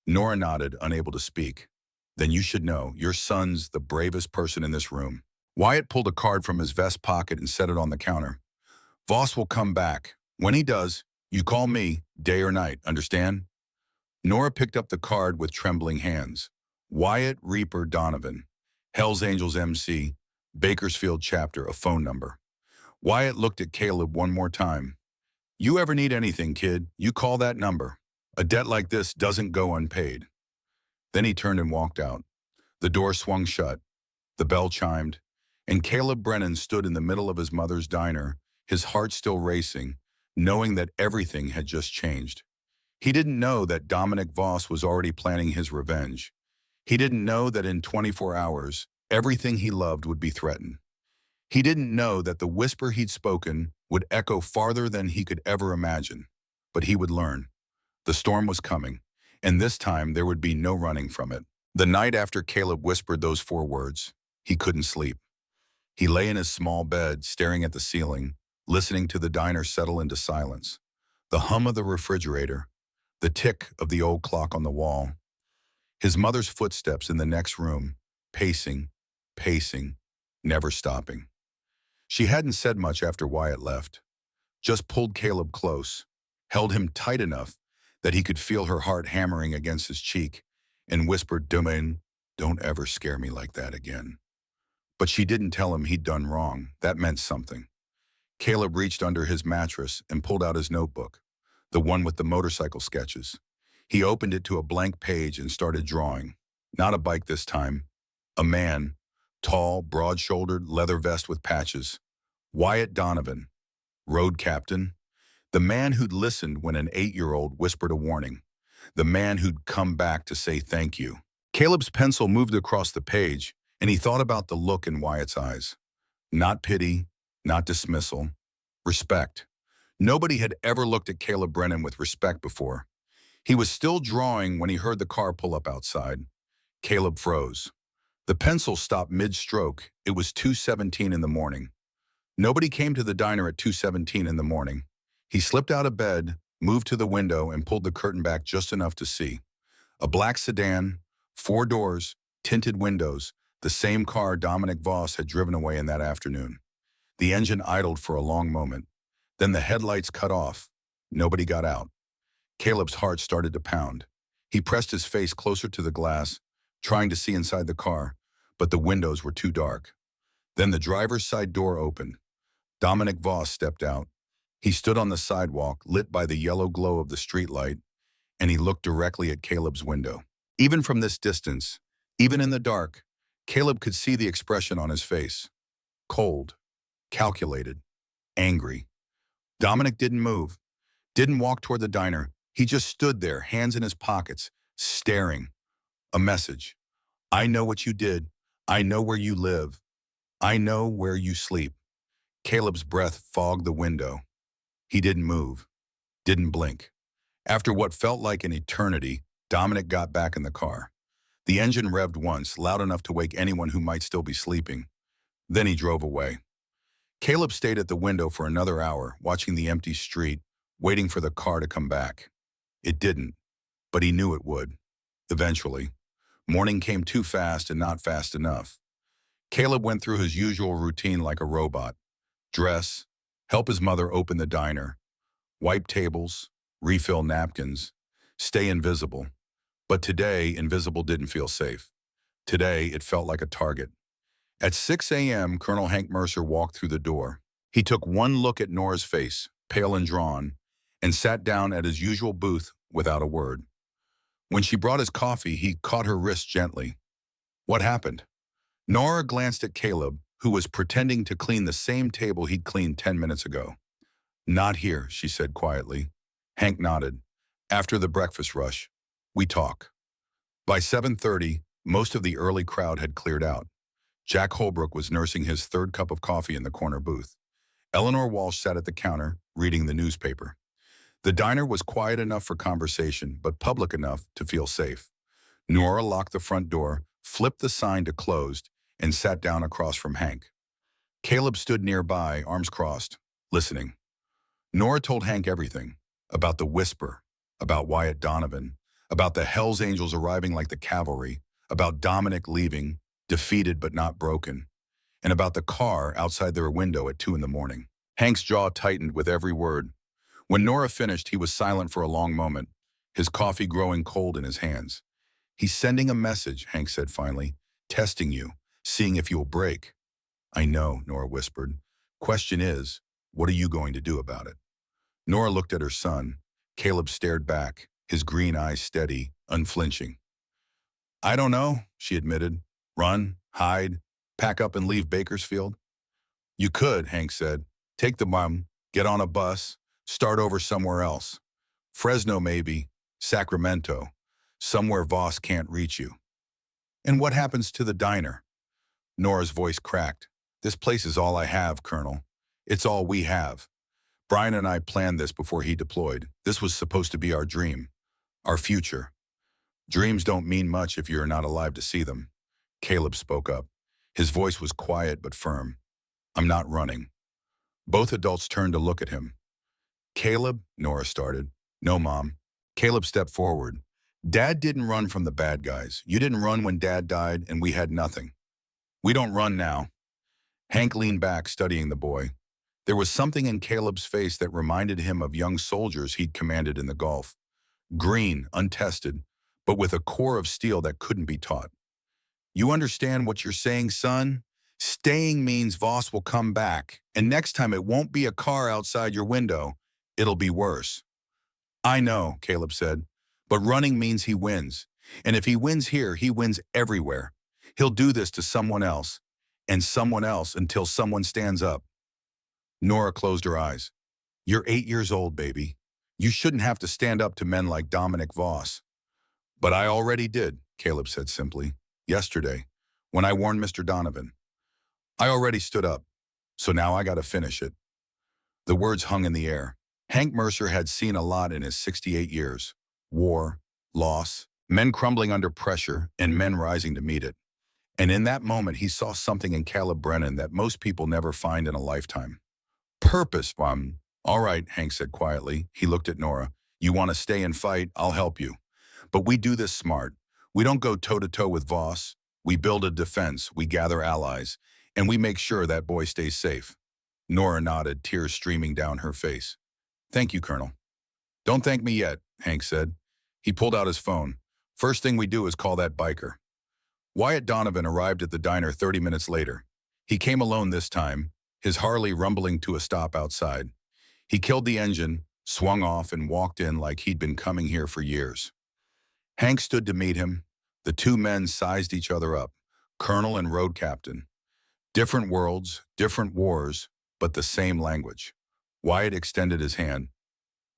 Nora nodded, unable to speak. "Then you should know, your son's the bravest person in this room." Wyatt pulled a card from his vest pocket and set it on the counter. "Voss will come back. When he does, you call me, day or night, understand?" Nora picked up the card with trembling hands. Wyatt Reaper Donovan, Hell's Angels MC, Bakersfield chapter, a phone number. Wyatt looked at Caleb one more time. You ever need anything, kid, you call that number. A debt like this doesn't go unpaid. Then he turned and walked out. The door swung shut. The bell chimed. And Caleb Brennan stood in the middle of his mother's diner, his heart still racing, knowing that everything had just changed. He didn't know that Dominic Voss was already planning his revenge. He didn't know that in 24 hours, everything he loved would be threatened. He didn't know that the whisper he'd spoken would echo farther than he could ever imagine. But he would learn. The storm was coming, and this time there would be no running from it. The night after Caleb whispered those 4 words, he couldn't sleep. He lay in his small bed, staring at the ceiling, listening to the diner settle into silence. The hum of the refrigerator, the tick of the old clock on the wall, his mother's footsteps in the next room, pacing, pacing, never stopping. She hadn't said much after Wyatt left, just pulled Caleb close, held him tight enough that he could feel her heart hammering against his cheek, and whispered, "Domain, don't ever scare me like that again." But she didn't tell him he'd done wrong. That meant something. Caleb reached under his mattress and pulled out his notebook, the one with the motorcycle sketches. He opened it to a blank page and started drawing. Not a bike this time. A man, tall, broad-shouldered, leather vest with patches. Wyatt Donovan, road captain. The man who'd listened when an 8-year-old whispered a warning. The man who'd come back to say thank you. Caleb's pencil moved across the page, and he thought about the look in Wyatt's eyes. Not pity, not dismissal. Respect. Nobody had ever looked at Caleb Brennan with respect before. He was still drawing when he heard the car pull up outside. Caleb froze. The pencil stopped mid-stroke. It was 2:17 in the morning. Nobody came to the diner at 2:17 in the morning. He slipped out of bed, moved to the window, and pulled the curtain back just enough to see. A black sedan, 4 doors, tinted windows, the same car Dominic Voss had driven away in that afternoon. The engine idled for a long moment. Then the headlights cut off. Nobody got out. Caleb's heart started to pound. He pressed his face closer to the glass, trying to see inside the car, but the windows were too dark. Then the driver's side door opened. Dominic Voss stepped out. He stood on the sidewalk, lit by the yellow glow of the streetlight, and he looked directly at Caleb's window. Even from this distance, even in the dark, Caleb could see the expression on his face. Cold, calculated, angry. Dominic didn't move, didn't walk toward the diner. He just stood there, hands in his pockets, staring. A message. I know what you did. I know where you live. I know where you sleep. Caleb's breath fogged the window. He didn't move, didn't blink. After what felt like an eternity, Dominic got back in the car. The engine revved once, loud enough to wake anyone who might still be sleeping. Then he drove away. Caleb stayed at the window for another hour, watching the empty street, waiting for the car to come back. It didn't, but he knew it would. Eventually. Morning came too fast and not fast enough. Caleb went through his usual routine like a robot. Dress, help his mother open the diner, wipe tables, refill napkins, stay invisible. But today, invisible didn't feel safe. Today, it felt like a target. At 6 a.m., Colonel Hank Mercer walked through the door. He took one look at Nora's face, pale and drawn, and sat down at his usual booth without a word. When she brought his coffee, he caught her wrist gently. What happened? Nora glanced at Caleb, who was pretending to clean the same table he'd cleaned 10 minutes ago. Not here, she said quietly. Hank nodded. After the breakfast rush, we talk. By 7:30, most of the early crowd had cleared out. Jack Holbrook was nursing his 3rd cup of coffee in the corner booth. Eleanor Walsh sat at the counter, reading the newspaper. The diner was quiet enough for conversation, but public enough to feel safe. Nora locked the front door, flipped the sign to closed, and sat down across from Hank. Caleb stood nearby, arms crossed, listening. Nora told Hank everything, about the whisper, about Wyatt Donovan, about the Hells Angels arriving like the cavalry, about Dominic leaving, defeated but not broken, and about the car outside their window at 2 in the morning. Hank's jaw tightened with every word. When Nora finished, he was silent for a long moment, his coffee growing cold in his hands. He's sending a message, Hank said finally, testing you, seeing if you'll break. I know, Nora whispered. Question is, what are you going to do about it? Nora looked at her son. Caleb stared back, his green eyes steady, unflinching. I don't know, she admitted. Run, hide, pack up and leave Bakersfield? You could, Hank said. Take the mom, get on a bus, start over somewhere else. Fresno maybe, Sacramento, somewhere Voss can't reach you. And what happens to the diner? Nora's voice cracked. This place is all I have, Colonel. It's all we have. Brian and I planned this before he deployed. This was supposed to be our dream, our future. Dreams don't mean much if you're not alive to see them. Caleb spoke up. His voice was quiet but firm. I'm not running. Both adults turned to look at him. Caleb, Nora started. No, Mom. Caleb stepped forward. Dad didn't run from the bad guys. You didn't run when Dad died and we had nothing. We don't run now. Hank leaned back, studying the boy. There was something in Caleb's face that reminded him of young soldiers he'd commanded in the Gulf. Green, untested, but with a core of steel that couldn't be taught. You understand what you're saying, son? Staying means Voss will come back, and next time it won't be a car outside your window. It'll be worse. I know, Caleb said, but running means he wins. And if he wins here, he wins everywhere. He'll do this to someone else, and someone else until someone stands up. Nora closed her eyes. You're 8 years old, baby. You shouldn't have to stand up to men like Dominic Voss. But I already did, Caleb said simply. Yesterday, when I warned Mr. Donovan. I already stood up, so now I gotta finish it. The words hung in the air. Hank Mercer had seen a lot in his 68 years. War, loss, men crumbling under pressure, and men rising to meet it. And in that moment, he saw something in Caleb Brennan that most people never find in a lifetime. Purpose, Mom. All right, Hank said quietly. He looked at Nora. You want to stay and fight? I'll help you. But we do this smart. We don't go toe-to-toe with Voss. We build a defense, we gather allies, and we make sure that boy stays safe. Nora nodded, tears streaming down her face. Thank you, Colonel. Don't thank me yet, Hank said. He pulled out his phone. First thing we do is call that biker. Wyatt Donovan arrived at the diner 30 minutes later. He came alone this time, his Harley rumbling to a stop outside. He killed the engine, swung off, and walked in like he'd been coming here for years. Hank stood to meet him. The two men sized each other up, colonel and road captain. Different worlds, different wars, but the same language. Wyatt extended his hand.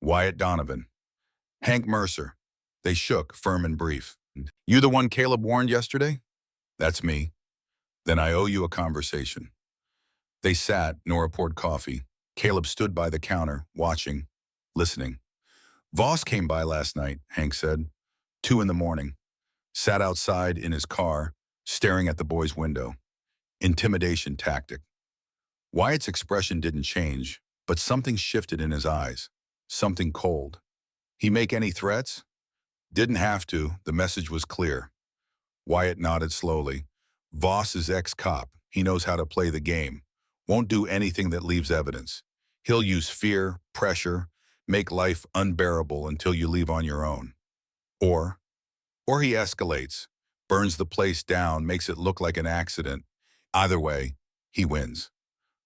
Wyatt Donovan. Hank Mercer. They shook, firm and brief. You the one Caleb warned yesterday? That's me. Then I owe you a conversation. They sat, Nora poured coffee. Caleb stood by the counter, watching, listening. Voss came by last night, Hank said. 2 in the morning. Sat outside in his car, staring at the boy's window. Intimidation tactic. Wyatt's expression didn't change, but something shifted in his eyes. Something cold. He make any threats? Didn't have to, the message was clear. Wyatt nodded slowly. Voss is ex-cop. He knows how to play the game. Won't do anything that leaves evidence. He'll use fear, pressure, make life unbearable until you leave on your own. Or he escalates, burns the place down, makes it look like an accident. Either way, he wins.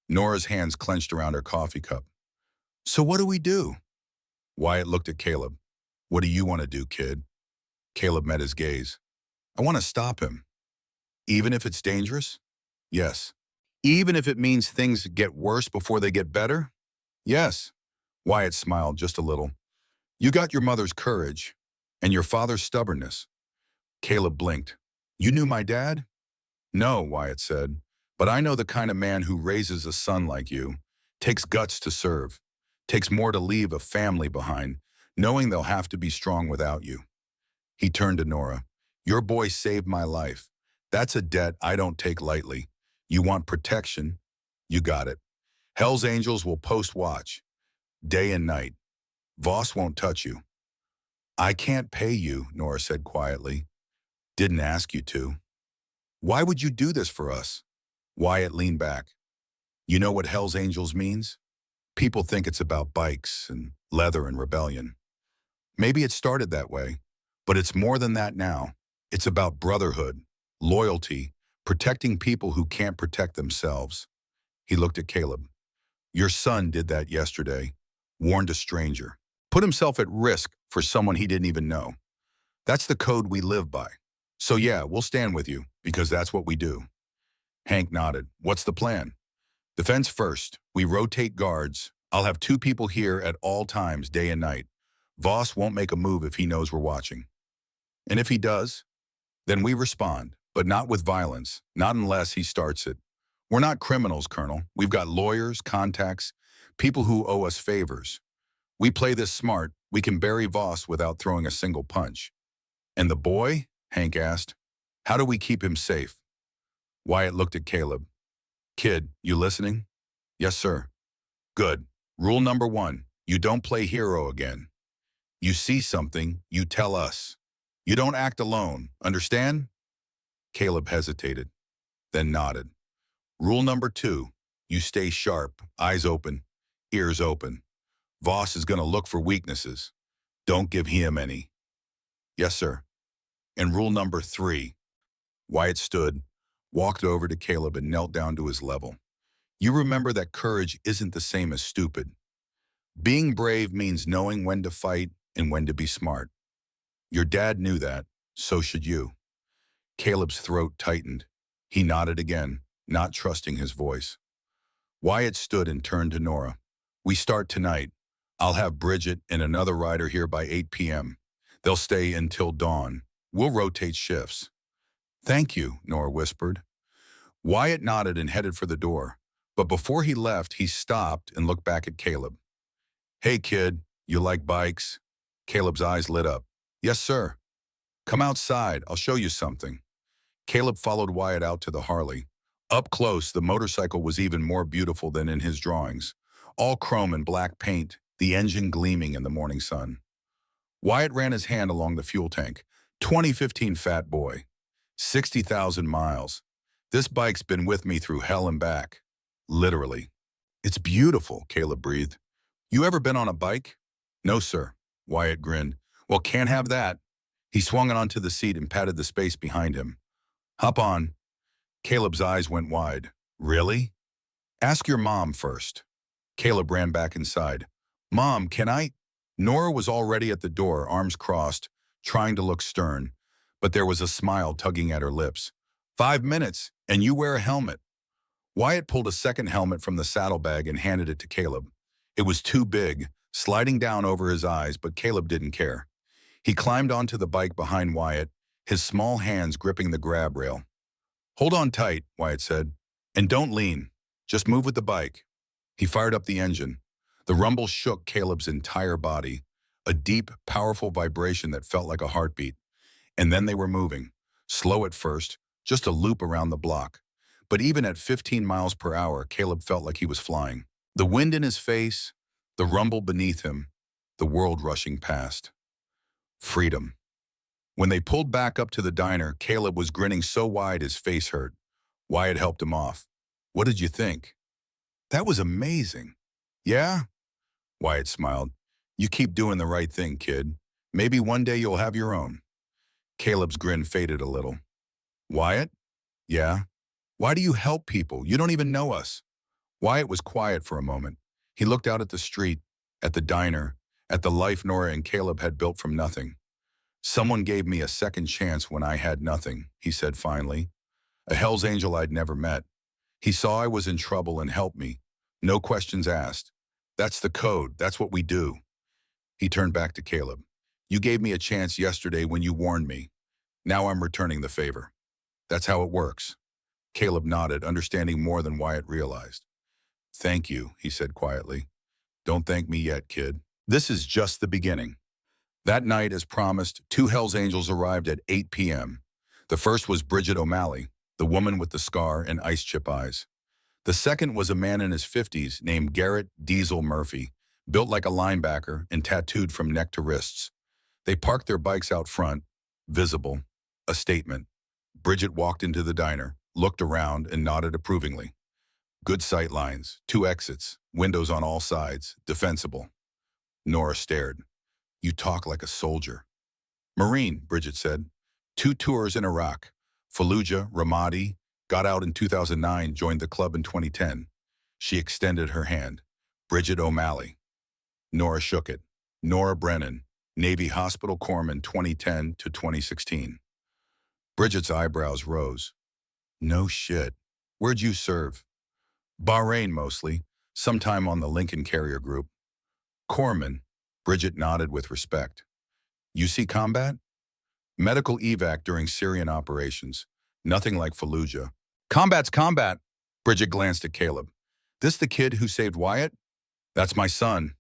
Nora's hands clenched around her coffee cup. So what do we do? Wyatt looked at Caleb. What do you want to do, kid? Caleb met his gaze. I want to stop him. Even if it's dangerous? Yes. Even if it means things get worse before they get better? Yes. Wyatt smiled just a little. You got your mother's courage and your father's stubbornness. Caleb blinked. You knew my dad? No, Wyatt said, but I know the kind of man who raises a son like you, takes guts to serve, takes more to leave a family behind, knowing they'll have to be strong without you. He turned to Nora. Your boy saved my life. That's a debt I don't take lightly. You want protection? You got it. Hell's Angels will post watch, day and night. Voss won't touch you. I can't pay you, Nora said quietly. Didn't ask you to. Why would you do this for us? Wyatt leaned back. You know what Hell's Angels means? People think it's about bikes and leather and rebellion. Maybe it started that way, but it's more than that now. It's about brotherhood, loyalty, Protecting people who can't protect themselves. He looked at Caleb. Your son did that yesterday. Warned a stranger. Put himself at risk for someone he didn't even know. That's the code we live by. So yeah, we'll stand with you, because that's what we do. Hank nodded. What's the plan? Defense first. We rotate guards. I'll have 2 people here at all times, day and night. Voss won't make a move if he knows we're watching. And if he does, then we respond, but not with violence, not unless he starts it. We're not criminals, Colonel. We've got lawyers, contacts, people who owe us favors. We play this smart. We can bury Voss without throwing a single punch. And the boy? Hank asked. How do we keep him safe? Wyatt looked at Caleb. Kid, you listening? Yes, sir. Good. Rule number 1, you don't play hero again. You see something, you tell us. You don't act alone, understand? Caleb hesitated, then nodded. Rule number 2, you stay sharp, eyes open, ears open. Voss is going to look for weaknesses. Don't give him any. Yes, sir. And rule number 3. Wyatt stood, walked over to Caleb and knelt down to his level. You remember that courage isn't the same as stupid. Being brave means knowing when to fight and when to be smart. Your dad knew that, so should you. Caleb's throat tightened. He nodded again, not trusting his voice. Wyatt stood and turned to Nora. We start tonight. I'll have Bridget and another rider here by 8 p.m. They'll stay until dawn. We'll rotate shifts. Thank you, Nora whispered. Wyatt nodded and headed for the door. But before he left, he stopped and looked back at Caleb. Hey, kid, you like bikes? Caleb's eyes lit up. Yes, sir. Come outside. I'll show you something. Caleb followed Wyatt out to the Harley. Up close, the motorcycle was even more beautiful than in his drawings. All chrome and black paint, the engine gleaming in the morning sun. Wyatt ran his hand along the fuel tank. 2015 Fat Boy. 60,000 miles. This bike's been with me through hell and back. Literally. It's beautiful, Caleb breathed. You ever been on a bike? No, sir. Wyatt grinned. Well, can't have that. He swung it onto the seat and patted the space behind him. Hop on. Caleb's eyes went wide. Really? Ask your mom first. Caleb ran back inside. Mom, can I? Nora was already at the door, arms crossed, trying to look stern, but there was a smile tugging at her lips. 5 minutes, and you wear a helmet. Wyatt pulled a second helmet from the saddlebag and handed it to Caleb. It was too big, sliding down over his eyes, but Caleb didn't care. He climbed onto the bike behind Wyatt, his small hands gripping the grab rail. Hold on tight, Wyatt said, and don't lean. Just move with the bike. He fired up the engine. The rumble shook Caleb's entire body, a deep, powerful vibration that felt like a heartbeat. And then they were moving, slow at first, just a loop around the block. But even at 15 miles per hour, Caleb felt like he was flying. The wind in his face, the rumble beneath him, the world rushing past. Freedom. When they pulled back up to the diner, Caleb was grinning so wide his face hurt. Wyatt helped him off. What did you think? That was amazing. Yeah? Wyatt smiled. You keep doing the right thing, kid. Maybe one day you'll have your own. Caleb's grin faded a little. Wyatt? Yeah? Why do you help people? You don't even know us. Wyatt was quiet for a moment. He looked out at the street, at the diner, at the life Nora and Caleb had built from nothing. Someone gave me a second chance when I had nothing, he said finally. A Hell's Angel I'd never met. He saw I was in trouble and helped me. No questions asked. That's the code. That's what we do. He turned back to Caleb. You gave me a chance yesterday when you warned me. Now I'm returning the favor. That's how it works. Caleb nodded, understanding more than Wyatt realized. Thank you, he said quietly. Don't thank me yet, kid. This is just the beginning. That night, as promised, 2 Hells Angels arrived at 8 p.m. The first was Bridget O'Malley, the woman with the scar and ice chip eyes. The second was a man in his 50s named Garrett Diesel Murphy, built like a linebacker and tattooed from neck to wrists. They parked their bikes out front, visible, a statement. Bridget walked into the diner, looked around, and nodded approvingly. Good sight lines, 2 exits, windows on all sides, defensible. Nora stared. You talk like a soldier. Marine, Bridget said. 2 tours in Iraq, Fallujah, Ramadi, Got out in 2009, joined the club in 2010. She extended her hand. Bridget O'Malley. Nora shook it. Nora Brennan, Navy Hospital Corpsman 2010 to 2016. Bridget's eyebrows rose. No shit. Where'd you serve? Bahrain mostly, sometime on the Lincoln Carrier Group. Corpsman. Bridget nodded with respect. You see combat? Medical evac during Syrian operations. Nothing like Fallujah. Combat's combat. Bridget glanced at Caleb. This the kid who saved Wyatt? That's my son.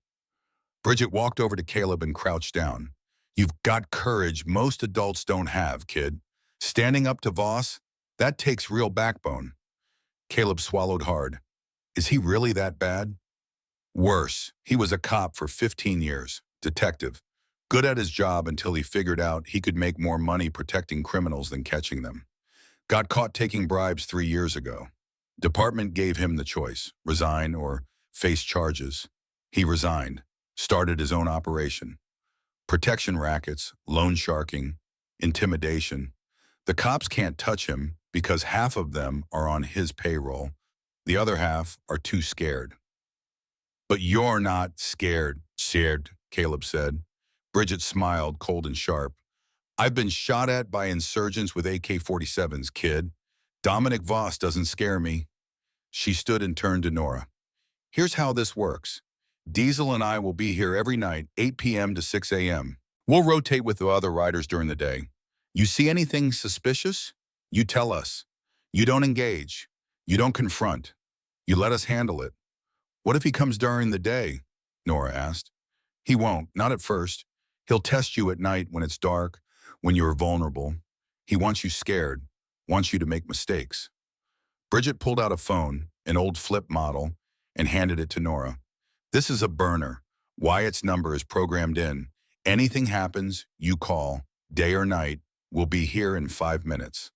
Bridget walked over to Caleb and crouched down. You've got courage most adults don't have, kid. Standing up to Voss, that takes real backbone. Caleb swallowed hard. Is he really that bad? Worse, he was a cop for 15 years, detective, good at his job until he figured out he could make more money protecting criminals than catching them. Got caught taking bribes 3 years ago. Department gave him the choice, resign or face charges. He resigned, started his own operation. Protection rackets, loan sharking, intimidation. The cops can't touch him because half of them are on his payroll. The other half are too scared. But you're not scared, Caleb said. Bridget smiled, cold and sharp. I've been shot at by insurgents with AK-47s, kid. Dominic Voss doesn't scare me. She stood and turned to Nora. Here's how this works. Diesel and I will be here every night, 8 p.m. to 6 a.m. We'll rotate with the other riders during the day. You see anything suspicious? You tell us. You don't engage. You don't confront. You let us handle it. What if he comes during the day? Nora asked. He won't, not at first. He'll test you at night when it's dark, when you're vulnerable. He wants you scared, wants you to make mistakes. Bridget pulled out a phone, an old flip model, and handed it to Nora. This is a burner. Wyatt's number is programmed in. Anything happens, you call, day or night. We'll be here in 5 minutes.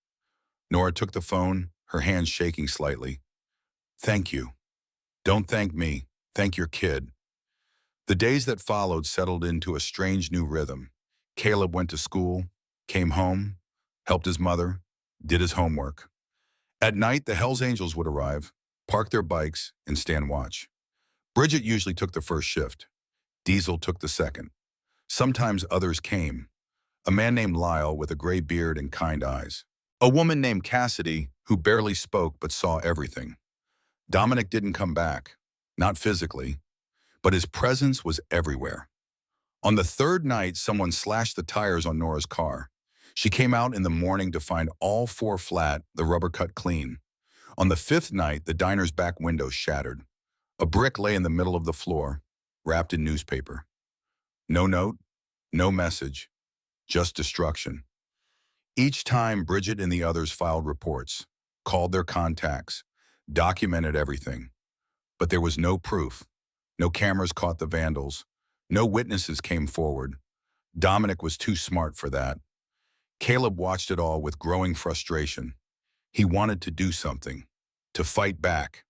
Nora took the phone, her hands shaking slightly. Thank you. Don't thank me. Thank your kid. The days that followed settled into a strange new rhythm. Caleb went to school, came home, helped his mother, did his homework. At night, the Hells Angels would arrive, park their bikes, and stand watch. Bridget usually took the first shift. Diesel took the second. Sometimes others came. A man named Lyle with a gray beard and kind eyes. A woman named Cassidy who barely spoke but saw everything. Dominic didn't come back, not physically, but his presence was everywhere. On the third night, someone slashed the tires on Nora's car. She came out in the morning to find all 4 flat, the rubber cut clean. On the 5th night, the diner's back window shattered. A brick lay in the middle of the floor, wrapped in newspaper. No note, no message, just destruction. Each time, Bridget and the others filed reports, called their contacts, documented everything. But there was no proof. No cameras caught the vandals. No witnesses came forward. Dominic was too smart for that. Caleb watched it all with growing frustration. He wanted to do something, to fight back.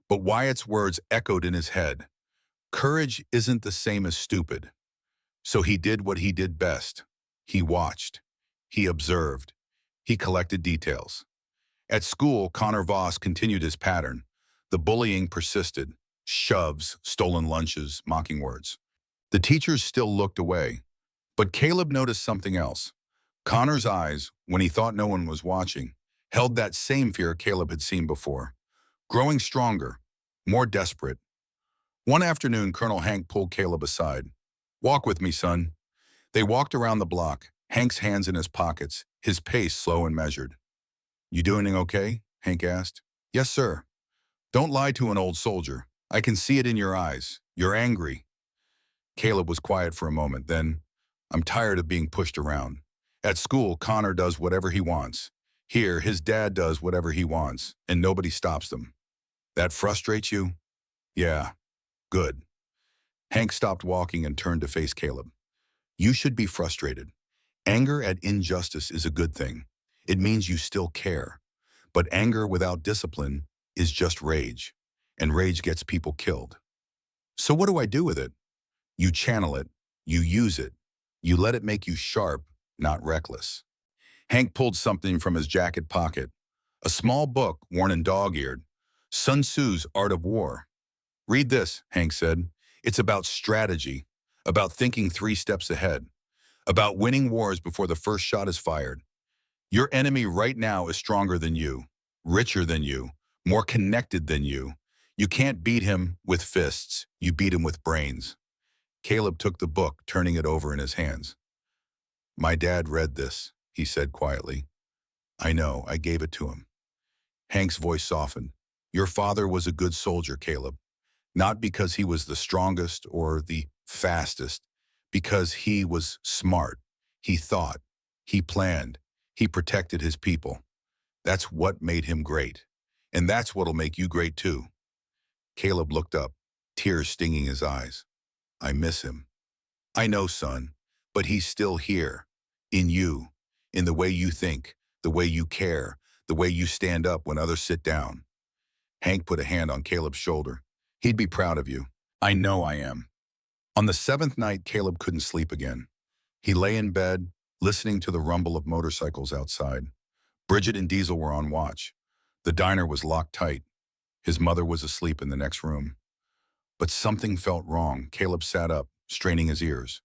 But Wyatt's words echoed in his head. Courage isn't the same as stupid. So he did what he did best. He watched. He observed. He collected details. At school, Connor Voss continued his pattern. The bullying persisted. Shoves, stolen lunches, mocking words. The teachers still looked away. But Caleb noticed something else. Connor's eyes, when he thought no one was watching, held that same fear Caleb had seen before. Growing stronger, more desperate. One afternoon, Colonel Hank pulled Caleb aside. Walk with me, son. They walked around the block, Hank's hands in his pockets, his pace slow and measured. You doing okay? Hank asked. Yes, sir. Don't lie to an old soldier. I can see it in your eyes. You're angry. Caleb was quiet for a moment, then, I'm tired of being pushed around. At school, Connor does whatever he wants. Here, his dad does whatever he wants, and nobody stops them. That frustrates you? Yeah, good. Hank stopped walking and turned to face Caleb. You should be frustrated. Anger at injustice is a good thing. It means you still care. But anger without discipline is just rage, and rage gets people killed. So what do I do with it? You channel it, you use it, you let it make you sharp, not reckless. Hank pulled something from his jacket pocket, A small book, worn and dog-eared. Sun Tzu's Art of War. Read this, Hank said. It's about strategy, about thinking 3 steps ahead, about winning wars before the first shot is fired. Your enemy right now is stronger than you, richer than you, more connected than you. You can't beat him with fists. You beat him with brains. Caleb took the book, turning it over in his hands. My dad read this, he said quietly. I know, I gave it to him. Hank's voice softened. Your father was a good soldier, Caleb. Not because he was the strongest or the fastest, because he was smart. He thought, he planned, he protected his people. That's what made him great. And that's what'll make you great too. Caleb looked up, tears stinging his eyes. I miss him. I know, son, but he's still here. In you, in the way you think, the way you care, the way you stand up when others sit down. Hank put a hand on Caleb's shoulder. He'd be proud of you. I know I am. On the 7th night, Caleb couldn't sleep again. He lay in bed, listening to the rumble of motorcycles outside. Bridget and Diesel were on watch. The diner was locked tight. His mother was asleep in the next room. But something felt wrong. Caleb sat up, straining his ears.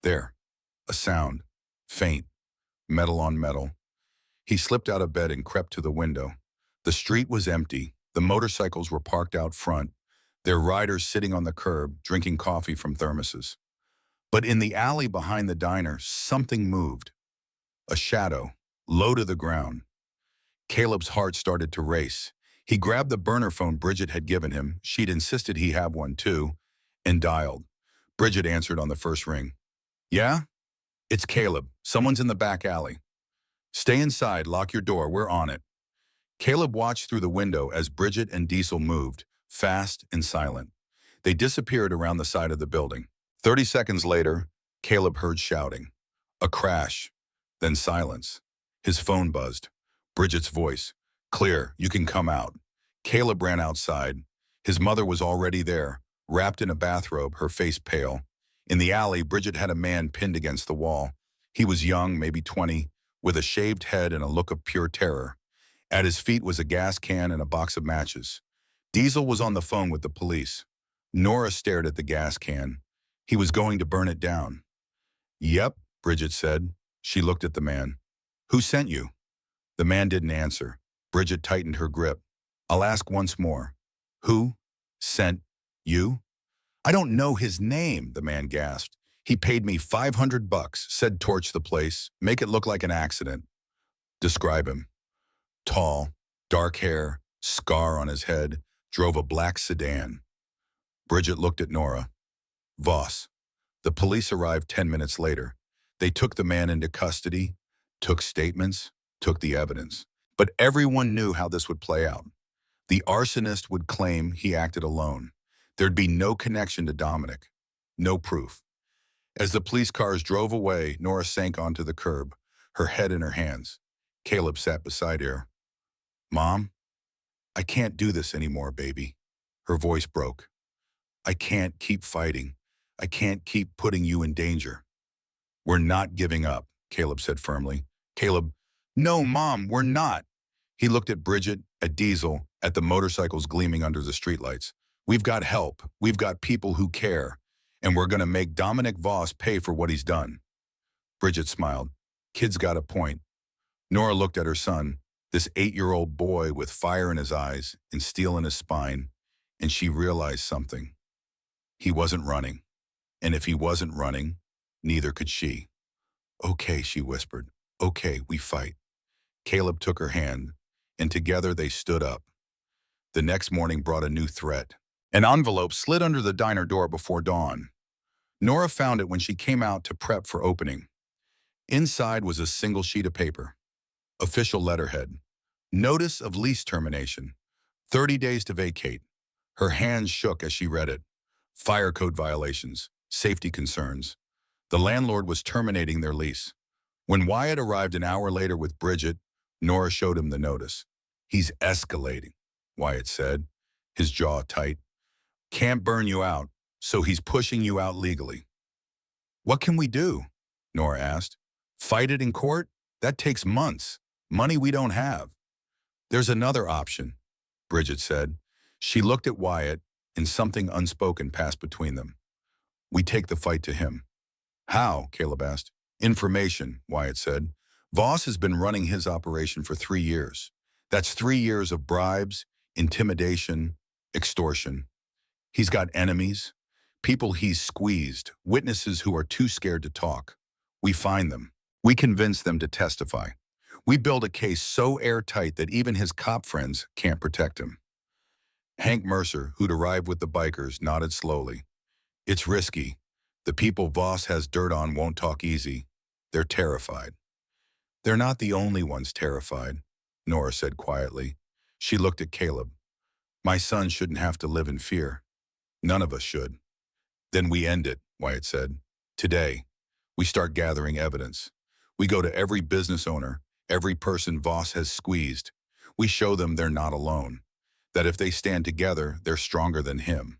There, a sound, faint, metal on metal. He slipped out of bed and crept to the window. The street was empty. The motorcycles were parked out front, their riders sitting on the curb, drinking coffee from thermoses. But in the alley behind the diner, something moved. A shadow, low to the ground. Caleb's heart started to race. He grabbed the burner phone Bridget had given him. She'd insisted he have one too, and dialed. Bridget answered on the first ring. Yeah? It's Caleb. Someone's in the back alley. Stay inside, lock your door, we're on it. Caleb watched through the window as Bridget and Diesel moved, fast and silent. They disappeared around the side of the building. 30 seconds later, Caleb heard shouting. A crash, then silence. His phone buzzed. Bridget's voice. Clear, you can come out. Caleb ran outside. His mother was already there, wrapped in a bathrobe, her face pale. In the alley, Bridget had a man pinned against the wall. He was young, maybe 20, with a shaved head and a look of pure terror. At his feet was a gas can and a box of matches. Diesel was on the phone with the police. Nora stared at the gas can. He was going to burn it down. Yep, Bridget said. She looked at the man. Who sent you? The man didn't answer. Bridget tightened her grip. I'll ask once more. Who sent you? I don't know his name, the man gasped. He paid me $500, said torch the place, make it look like an accident. Describe him. Tall, dark hair, scar on his head, drove a black sedan. Bridget looked at Nora. Voss. The police arrived 10 minutes later. They took the man into custody, took statements, took the evidence. But everyone knew how this would play out. The arsonist would claim he acted alone. There'd be no connection to Dominic. No proof. As the police cars drove away, Nora sank onto the curb, her head in her hands. Caleb sat beside her. Mom, I can't do this anymore, baby. Her voice broke. I can't keep fighting. I can't keep putting you in danger. We're not giving up, Caleb said firmly. Caleb, no, Mom, we're not. He looked at Bridget, at Diesel, at the motorcycles gleaming under the streetlights. We've got help. We've got people who care. And we're going to make Dominic Voss pay for what he's done. Bridget smiled. Kid's got a point. Nora looked at her son, this 8-year-old boy with fire in his eyes and steel in his spine, and she realized something. He wasn't running. And if he wasn't running, neither could she. Okay, she whispered. Okay, we fight. Caleb took her hand, and together they stood up. The next morning brought a new threat. An envelope slid under the diner door before dawn. Nora found it when she came out to prep for opening. Inside was a single sheet of paper. Official letterhead. Notice of lease termination. 30 days to vacate. Her hands shook as she read it. Fire code violations. Safety concerns. The landlord was terminating their lease. When Wyatt arrived an hour later with Bridget, Nora showed him the notice. He's escalating, Wyatt said, his jaw tight. Can't burn you out, so he's pushing you out legally. What can we do? Nora asked. Fight it in court? That takes months. Money we don't have. There's another option, Bridget said. She looked at Wyatt, and something unspoken passed between them. We take the fight to him. How? Caleb asked. Information, Wyatt said. Voss has been running his operation for 3 years. That's 3 years of bribes, intimidation, extortion. He's got enemies, people he's squeezed, witnesses who are too scared to talk. We find them. We convince them to testify. We build a case so airtight that even his cop friends can't protect him. Hank Mercer, who'd arrived with the bikers, nodded slowly. It's risky. The people Voss has dirt on won't talk easy. They're terrified. They're not the only ones terrified, Nora said quietly. She looked at Caleb. My son shouldn't have to live in fear. None of us should. Then we end it, Wyatt said. Today, we start gathering evidence. We go to every business owner, every person Voss has squeezed. We show them they're not alone, that if they stand together, they're stronger than him.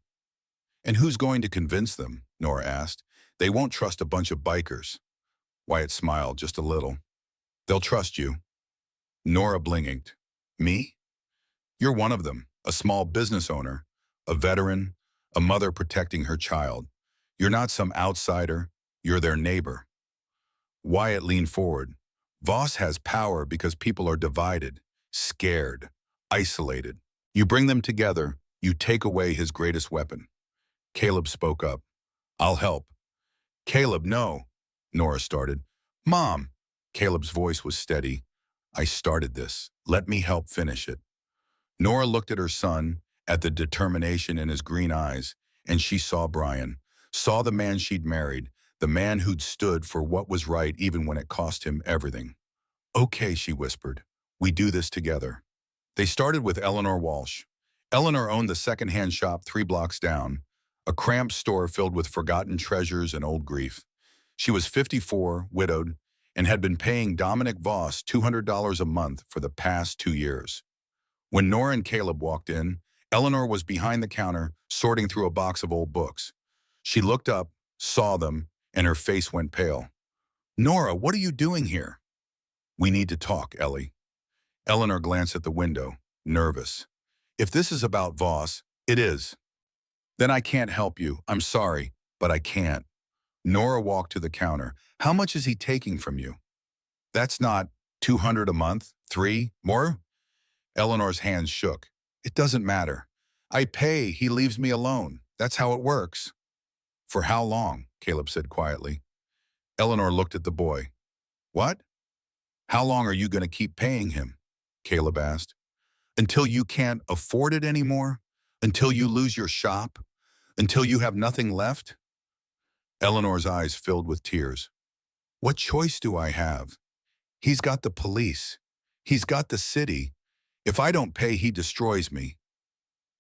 And who's going to convince them? Nora asked. They won't trust a bunch of bikers. Wyatt smiled just a little. They'll trust you. Nora blinked. Me? You're one of them, a small business owner, a veteran, a mother protecting her child. You're not some outsider, you're their neighbor. Wyatt leaned forward. Voss has power because people are divided, scared, isolated. You bring them together, you take away his greatest weapon. Caleb spoke up. I'll help. Caleb, no, Nora started. Mom, Caleb's voice was steady. I started this. Let me help finish it. Nora looked at her son, at the determination in his green eyes, and she saw Brian, saw the man she'd married, the man who'd stood for what was right even when it cost him everything. Okay, she whispered. We do this together. They started with Eleanor Walsh. Eleanor owned the second-hand shop 3 blocks down, a cramped store filled with forgotten treasures and old grief. She was 54, widowed, and had been paying Dominic Voss $200 a month for the past 2 years. When Nora and Caleb walked in, Eleanor was behind the counter, sorting through a box of old books. She looked up, saw them, and her face went pale. Nora, what are you doing here? We need to talk, Ellie. Eleanor glanced at the window, nervous. If this is about Voss, it is. Then I can't help you. I'm sorry, but I can't. Nora walked to the counter. How much is he taking from you? That's not $200 a month, 3, more? Eleanor's hands shook. It doesn't matter. I pay, he leaves me alone. That's how it works. For how long? Caleb said quietly. Eleanor looked at the boy. What? How long are you going to keep paying him? Caleb asked. Until you can't afford it anymore? Until you lose your shop? Until you have nothing left? Eleanor's eyes filled with tears. What choice do I have? He's got the police. He's got the city. If I don't pay, he destroys me.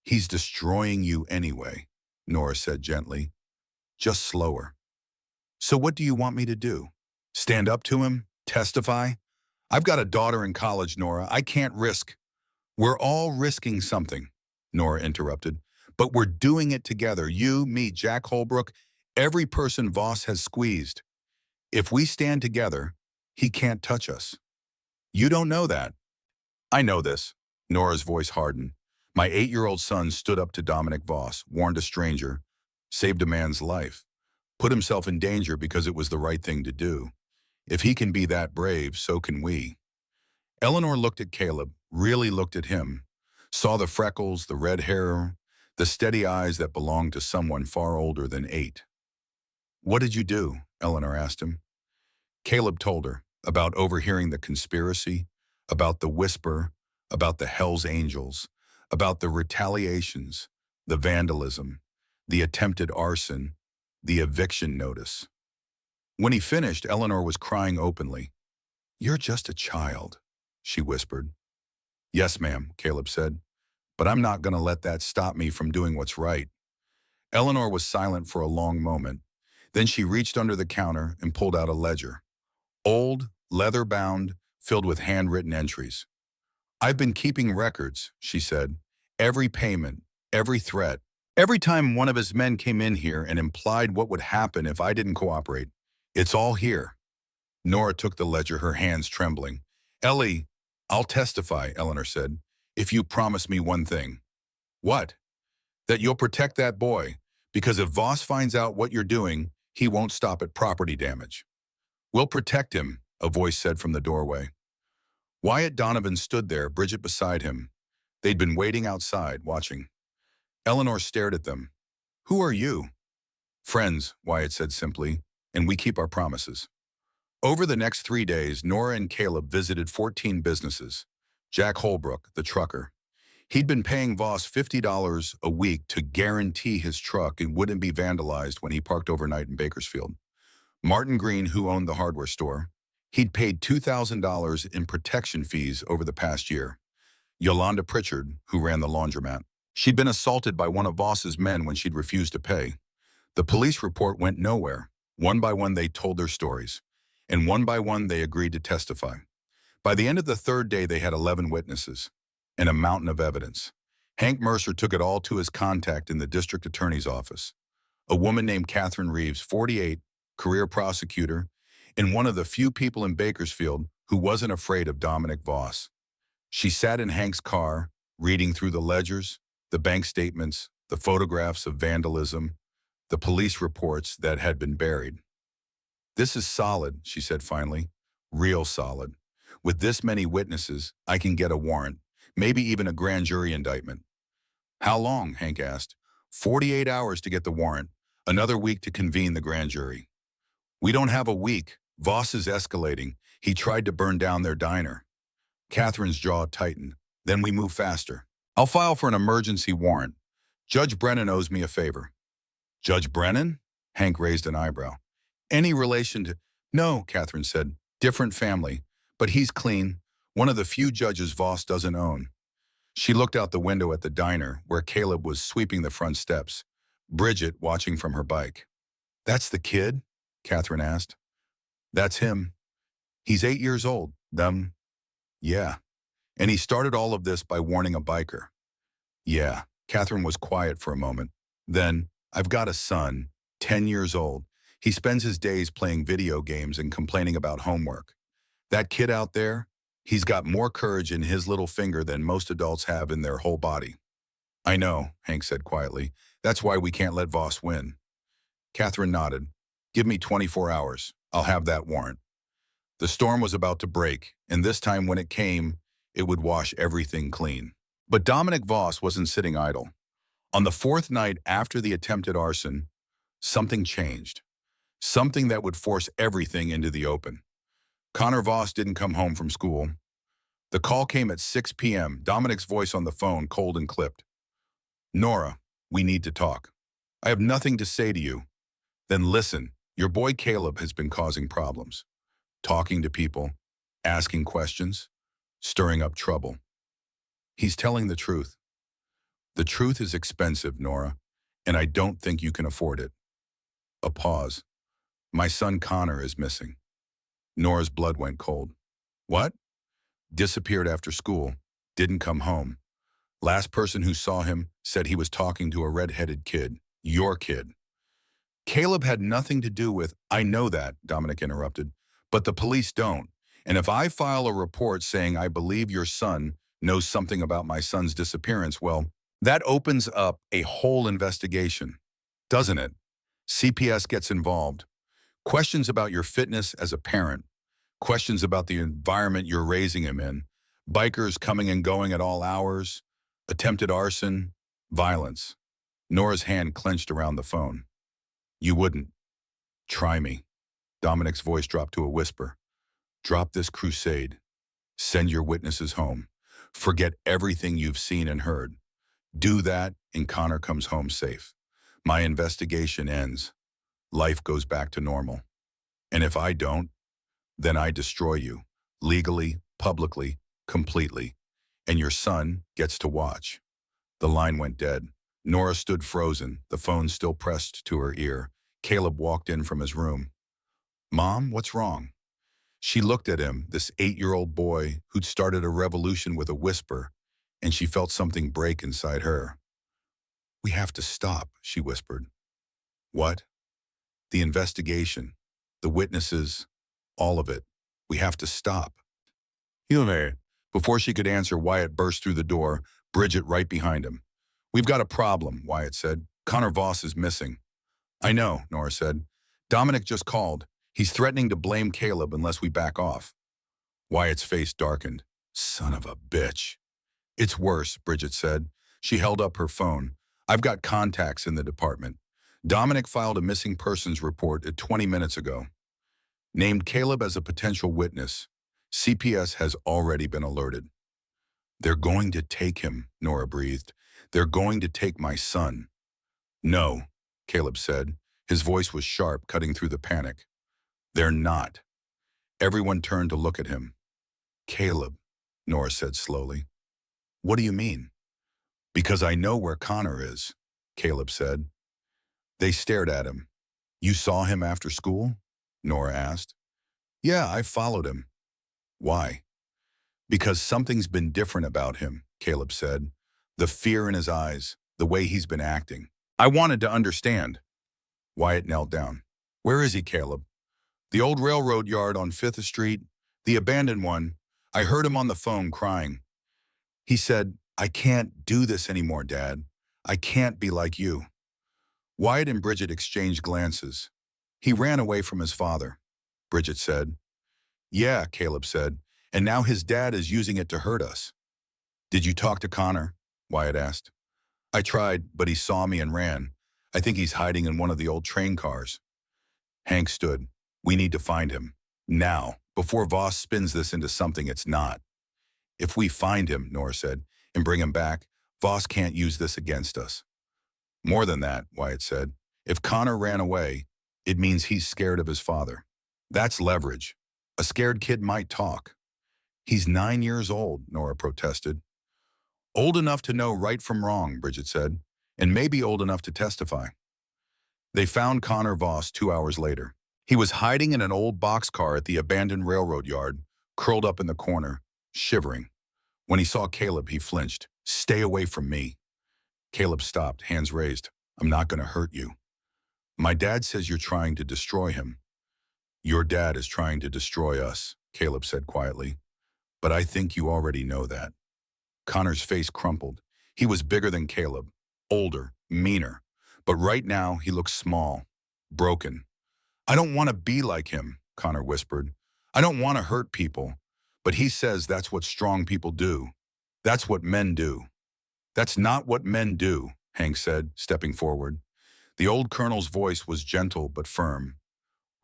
He's destroying you anyway, Nora said gently. Just slower. So what do you want me to do? Stand up to him? Testify? I've got a daughter in college, Nora. I can't risk. We're all risking something, Nora interrupted. But we're doing it together. You, me, Jack Holbrook, every person Voss has squeezed. If we stand together, he can't touch us. You don't know that. I know this. Nora's voice hardened. My 8-year-old son stood up to Dominic Voss, warned a stranger, saved a man's life, put himself in danger because it was the right thing to do. If he can be that brave, so can we. Eleanor looked at Caleb, really looked at him, saw the freckles, the red hair, the steady eyes that belonged to someone far older than 8. What did you do? Eleanor asked him. Caleb told her about overhearing the conspiracy, about the whisper, about the Hell's Angels, about the retaliations, the vandalism, the attempted arson, the eviction notice. When he finished, Eleanor was crying openly. You're just a child, she whispered. Yes, ma'am, Caleb said, but I'm not going to let that stop me from doing what's right. Eleanor was silent for a long moment. Then she reached under the counter and pulled out a ledger. Old, leather-bound, filled with handwritten entries. I've been keeping records, she said. Every payment, every threat, every time one of his men came in here and implied what would happen if I didn't cooperate. It's all here. Nora took the ledger, her hands trembling. Ellie, I'll testify, Eleanor said. if you promise me one thing. What? That you'll protect that boy, because if Voss finds out what you're doing, he won't stop at property damage. We'll protect him, a voice said from the doorway. Wyatt Donovan stood there, Bridget beside him. They'd been waiting outside, watching. Eleanor stared at them. Who are you? Friends, Wyatt said simply, and we keep our promises. Over the next 3 days, Nora and Caleb visited 14 businesses. Jack Holbrook, the trucker. He'd been paying Voss $50 a week to guarantee his truck and wouldn't be vandalized when he parked overnight in Bakersfield. Martin Green, who owned the hardware store. He'd paid $2,000 in protection fees over the past year. Yolanda Pritchard, who ran the laundromat. She'd been assaulted by one of Voss's men when she'd refused to pay. The police report went nowhere. One by one, they told their stories. And one by one, they agreed to testify. By the end of the third day, they had 11 witnesses and a mountain of evidence. Hank Mercer took it all to his contact in the district attorney's office. A woman named Catherine Reeves, 48, career prosecutor, and one of the few people in Bakersfield who wasn't afraid of Dominic Voss. She sat in Hank's car, reading through the ledgers, the bank statements, the photographs of vandalism, the police reports that had been buried. This is solid, she said finally. Real solid. With this many witnesses, I can get a warrant, maybe even a grand jury indictment. How long? Hank asked. 48 hours to get the warrant, another week to convene the grand jury. We don't have a week. Voss is escalating. He tried to burn down their diner. Catherine's jaw tightened. Then we move faster. I'll file for an emergency warrant. Judge Brennan owes me a favor. Judge Brennan? Hank raised an eyebrow. Any relation to... No, Catherine said. Different family. But he's clean. One of the few judges Voss doesn't own. She looked out the window at the diner, where Caleb was sweeping the front steps, Bridget watching from her bike. That's the kid? Catherine asked. That's him. He's 8 years old. Yeah. And he started all of this by warning a biker. Yeah. Catherine was quiet for a moment. Then, I've got a son, 10 years old. He spends his days playing video games and complaining about homework. That kid out there, he's got more courage in his little finger than most adults have in their whole body. I know, Hank said quietly. That's why we can't let Voss win. Catherine nodded. Give me 24 hours. I'll have that warrant. The storm was about to break, and this time when it came, it would wash everything clean. But Dominic Voss wasn't sitting idle. On the fourth night after the attempted arson, something changed. Something that would force everything into the open. Connor Voss didn't come home from school. The call came at 6 p.m., Dominic's voice on the phone, cold and clipped. Nora, we need to talk. I have nothing to say to you. Then listen, your boy Caleb has been causing problems. Talking to people, asking questions, stirring up trouble. He's telling the truth. The truth is expensive, Nora, and I don't think you can afford it. A pause. My son Connor is missing. Nora's blood went cold. What? Disappeared after school. Didn't come home. Last person who saw him said he was talking to a red-headed kid. Your kid. Caleb had nothing to do with... I know that, Dominic interrupted. But the police don't. And if I file a report saying I believe your son knows something about my son's disappearance, well, that opens up a whole investigation, doesn't it? CPS gets involved. Questions about your fitness as a parent. Questions about the environment you're raising him in. Bikers coming and going at all hours. Attempted arson. Violence. Nora's hand clenched around the phone. You wouldn't. Try me. Dominic's voice dropped to a whisper. Drop this crusade. Send your witnesses home. Forget everything you've seen and heard. Do that, and Connor comes home safe. My investigation ends. Life goes back to normal. And if I don't, then I destroy you. Legally, publicly, completely. And your son gets to watch. The line went dead. Nora stood frozen, the phone still pressed to her ear. Caleb walked in from his room. Mom, what's wrong? She looked at him, this 8-year-old boy who'd started a revolution with a whisper, and she felt something break inside her. We have to stop, she whispered. What? The investigation, the witnesses, all of it. We have to stop. Hilmer, Before she could answer, Wyatt burst through the door, Bridget right behind him. "We've got a problem," Wyatt said. "Connor Voss is missing." "I know," Nora said. "Dominic just called. He's threatening to blame Caleb unless we back off." Wyatt's face darkened. "Son of a bitch." "It's worse," Bridget said. She held up her phone. "I've got contacts in the department. Dominic filed a missing persons report 20 minutes ago. Named Caleb as a potential witness. CPS has already been alerted." "They're going to take him," Nora breathed. "They're going to take my son." "No," Caleb said. His voice was sharp, cutting through the panic. "They're not." Everyone turned to look at him. "Caleb," Nora said slowly. "What do you mean?" "Because I know where Connor is," Caleb said. They stared at him. "You saw him after school?" Nora asked. "Yeah, I followed him." "Why?" "Because something's been different about him," Caleb said. "The fear in his eyes, the way he's been acting. I wanted to understand." Wyatt knelt down. "Where is he, Caleb?" "The old railroad yard on 5th Street, the abandoned one. I heard him on the phone crying. He said, 'I can't do this anymore, Dad. I can't be like you.'" Wyatt and Bridget exchanged glances. "He ran away from his father," Bridget said. "Yeah," Caleb said, "and now his dad is using it to hurt us." "Did you talk to Connor?" Wyatt asked. "I tried, but he saw me and ran. I think he's hiding in one of the old train cars." Hank stood. "We need to find him. Now, before Voss spins this into something it's not." "If we find him," Nora said, "and bring him back, Voss can't use this against us." "More than that," Wyatt said. "If Connor ran away, it means he's scared of his father. That's leverage. A scared kid might talk." "He's 9 years old," Nora protested. "Old enough to know right from wrong," Bridget said, "and maybe old enough to testify." They found Connor Voss 2 hours later. He was hiding in an old boxcar at the abandoned railroad yard, curled up in the corner, shivering. When he saw Caleb, he flinched. "Stay away from me." Caleb stopped, hands raised. "I'm not going to hurt you." "My dad says you're trying to destroy him." "Your dad is trying to destroy us," Caleb said quietly. "But I think you already know that." Connor's face crumpled. He was bigger than Caleb, older, meaner. But right now, he looked small, broken. "I don't want to be like him," Connor whispered. "I don't want to hurt people. But he says that's what strong people do. That's what men do." "That's not what men do," Hank said, stepping forward. The old colonel's voice was gentle but firm.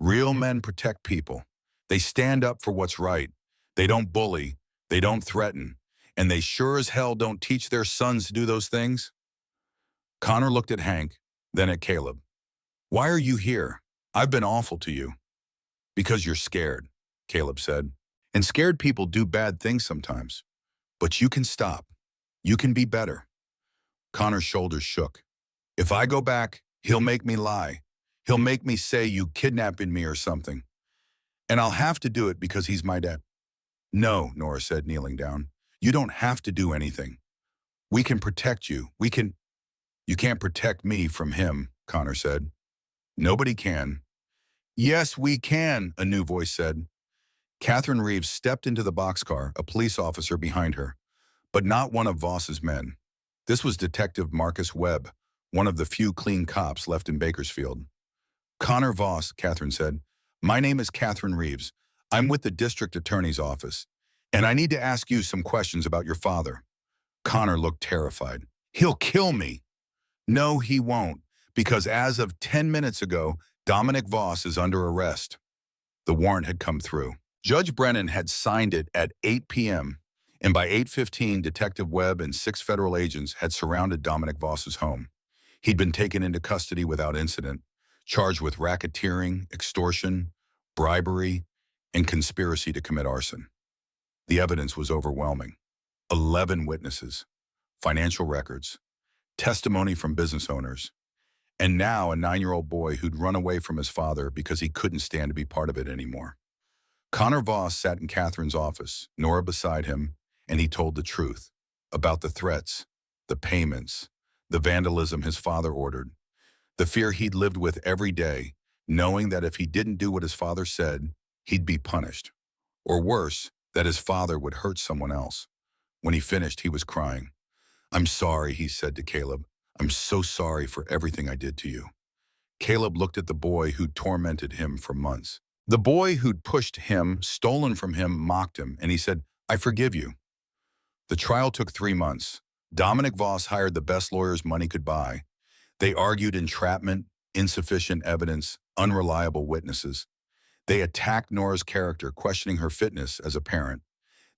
"Real men protect people. They stand up for what's right. They don't bully. They don't threaten. And they sure as hell don't teach their sons to do those things." Connor looked at Hank, then at Caleb. "Why are you here? I've been awful to you." "Because you're scared," Caleb said. "And scared people do bad things sometimes. But you can stop. You can be better." Connor's shoulders shook. "If I go back, he'll make me lie. He'll make me say you kidnapped me or something. And I'll have to do it because he's my dad." "No," Nora said, kneeling down. "You don't have to do anything. We can protect you. We can—" "You can't protect me from him," Connor said. "Nobody can." "Yes, we can," a new voice said. Catherine Reeves stepped into the boxcar, a police officer behind her, but not one of Voss's men. This was Detective Marcus Webb, one of the few clean cops left in Bakersfield. "Connor Voss," Catherine said. "My name is Catherine Reeves. I'm with the district attorney's office, and I need to ask you some questions about your father." Connor looked terrified. "He'll kill me." "No, he won't, because as of 10 minutes ago, Dominic Voss is under arrest." The warrant had come through. Judge Brennan had signed it at 8 p.m., and by 8:15, Detective Webb and 6 federal agents had surrounded Dominic Voss's home. He'd been taken into custody without incident, charged with racketeering, extortion, bribery, and conspiracy to commit arson. The evidence was overwhelming. 11 witnesses, financial records, testimony from business owners, and now a 9-year-old boy who'd run away from his father because he couldn't stand to be part of it anymore. Connor Voss sat in Catherine's office, Nora beside him, and he told the truth about the threats, the payments, the vandalism his father ordered, the fear he'd lived with every day, knowing that if he didn't do what his father said, he'd be punished. Or worse, that his father would hurt someone else. When he finished, he was crying. "I'm sorry," he said to Caleb. "I'm so sorry for everything I did to you." Caleb looked at the boy who'd tormented him for months. The boy who'd pushed him, stolen from him, mocked him, and he said, "I forgive you." The trial took 3 months. Dominic Voss hired the best lawyers money could buy. They argued entrapment, insufficient evidence, unreliable witnesses. They attacked Nora's character, questioning her fitness as a parent.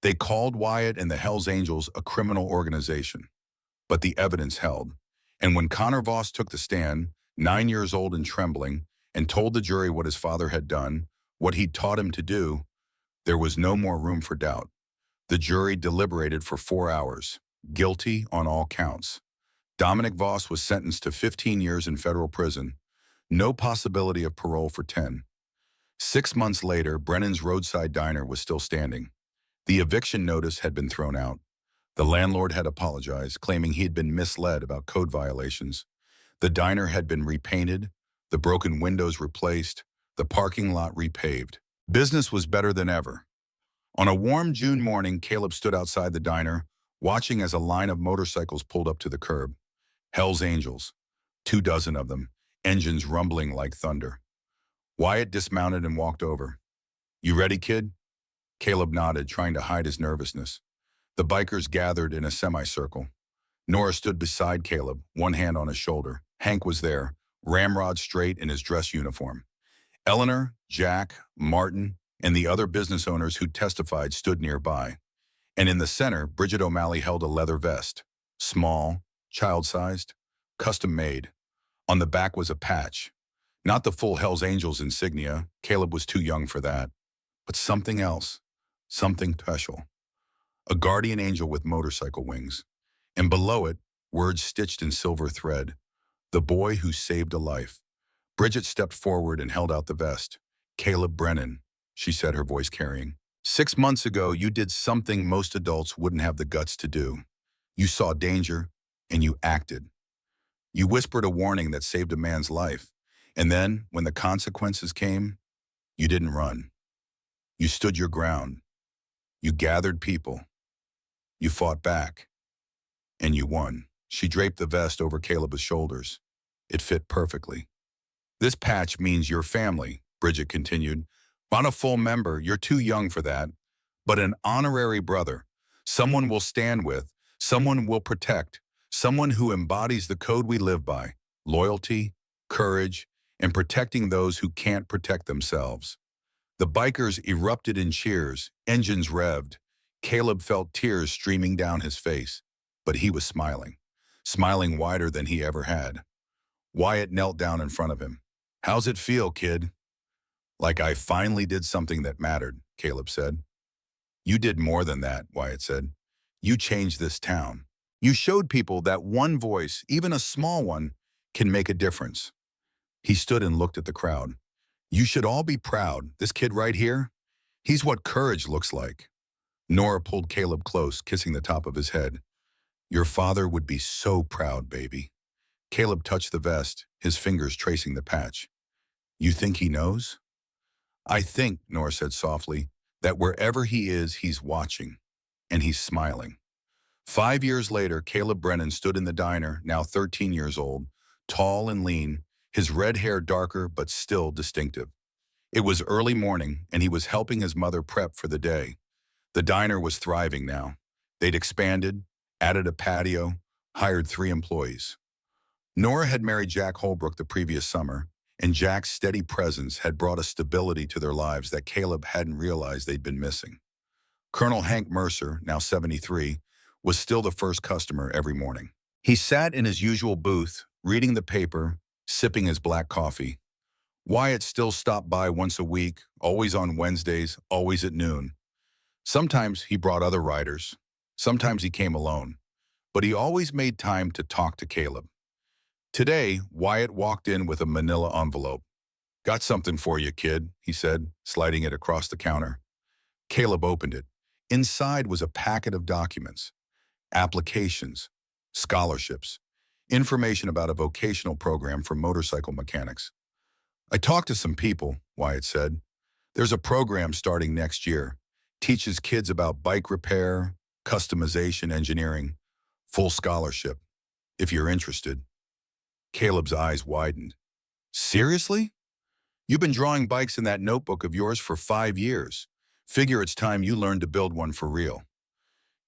They called Wyatt and the Hells Angels a criminal organization. But the evidence held. And when Connor Voss took the stand, 9 years old and trembling, and told the jury what his father had done, what he'd taught him to do, there was no more room for doubt. The jury deliberated for 4 hours, guilty on all counts. Dominic Voss was sentenced to 15 years in federal prison, no possibility of parole for 10. 6 months later, Brennan's roadside diner was still standing. The eviction notice had been thrown out. The landlord had apologized, claiming he had been misled about code violations. The diner had been repainted, the broken windows replaced, the parking lot repaved. Business was better than ever. On a warm June morning, Caleb stood outside the diner, watching as a line of motorcycles pulled up to the curb. Hells Angels, 24 of them, engines rumbling like thunder. Wyatt dismounted and walked over. "You ready, kid?" Caleb nodded, trying to hide his nervousness. The bikers gathered in a semicircle. Nora stood beside Caleb, one hand on his shoulder. Hank was there, ramrod straight in his dress uniform. Eleanor, Jack, Martin, and the other business owners who testified stood nearby. And in the center, Bridget O'Malley held a leather vest. Small, child-sized, custom-made. On the back was a patch. Not the full Hells Angels insignia. Caleb was too young for that. But something else. Something special. A guardian angel with motorcycle wings. And below it, words stitched in silver thread. "The boy who saved a life." Bridget stepped forward and held out the vest. "Caleb Brennan," she said, her voice carrying. "6 months ago, you did something most adults wouldn't have the guts to do. You saw danger, and you acted. You whispered a warning that saved a man's life. And then, when the consequences came, you didn't run. You stood your ground. You gathered people. You fought back. And you won." She draped the vest over Caleb's shoulders. It fit perfectly. "This patch means your family," Bridget continued. "Not a full member, you're too young for that, but an honorary brother, someone we'll stand with, someone we'll protect, someone who embodies the code we live by: loyalty, courage, and protecting those who can't protect themselves." The bikers erupted in cheers, engines revved. Caleb felt tears streaming down his face, but he was smiling wider than he ever had. Wyatt knelt down in front of him. "How's it feel, kid?" "Like I finally did something that mattered," Caleb said. "You did more than that," Wyatt said. "You changed this town. You showed people that one voice, even a small one, can make a difference." He stood and looked at the crowd. "You should all be proud. This kid right here, he's what courage looks like." Nora pulled Caleb close, kissing the top of his head. "Your father would be so proud, baby." Caleb touched the vest, his fingers tracing the patch. "You think he knows?" "I think," Nora said softly, "that wherever he is, he's watching. And he's smiling." 5 years later, Caleb Brennan stood in the diner, now 13 years old, tall and lean, his red hair darker but still distinctive. It was early morning, and he was helping his mother prep for the day. The diner was thriving now. They'd expanded, added a patio, hired 3 employees. Nora had married Jack Holbrook the previous summer, and Jack's steady presence had brought a stability to their lives that Caleb hadn't realized they'd been missing. Colonel Hank Mercer, now 73, was still the first customer every morning. He sat in his usual booth, reading the paper, sipping his black coffee. Wyatt still stopped by once a week, always on Wednesdays, always at noon. Sometimes he brought other riders. Sometimes he came alone. But he always made time to talk to Caleb. Today, Wyatt walked in with a manila envelope. "Got something for you, kid," he said, sliding it across the counter. Caleb opened it. Inside was a packet of documents, applications, scholarships, information about a vocational program for motorcycle mechanics. "I talked to some people," Wyatt said. "There's a program starting next year. Teaches kids about bike repair, customization, engineering, full scholarship, if you're interested. Caleb's eyes widened. Seriously? You've been drawing bikes in that notebook of yours for 5 years. Figure it's time you learned to build one for real.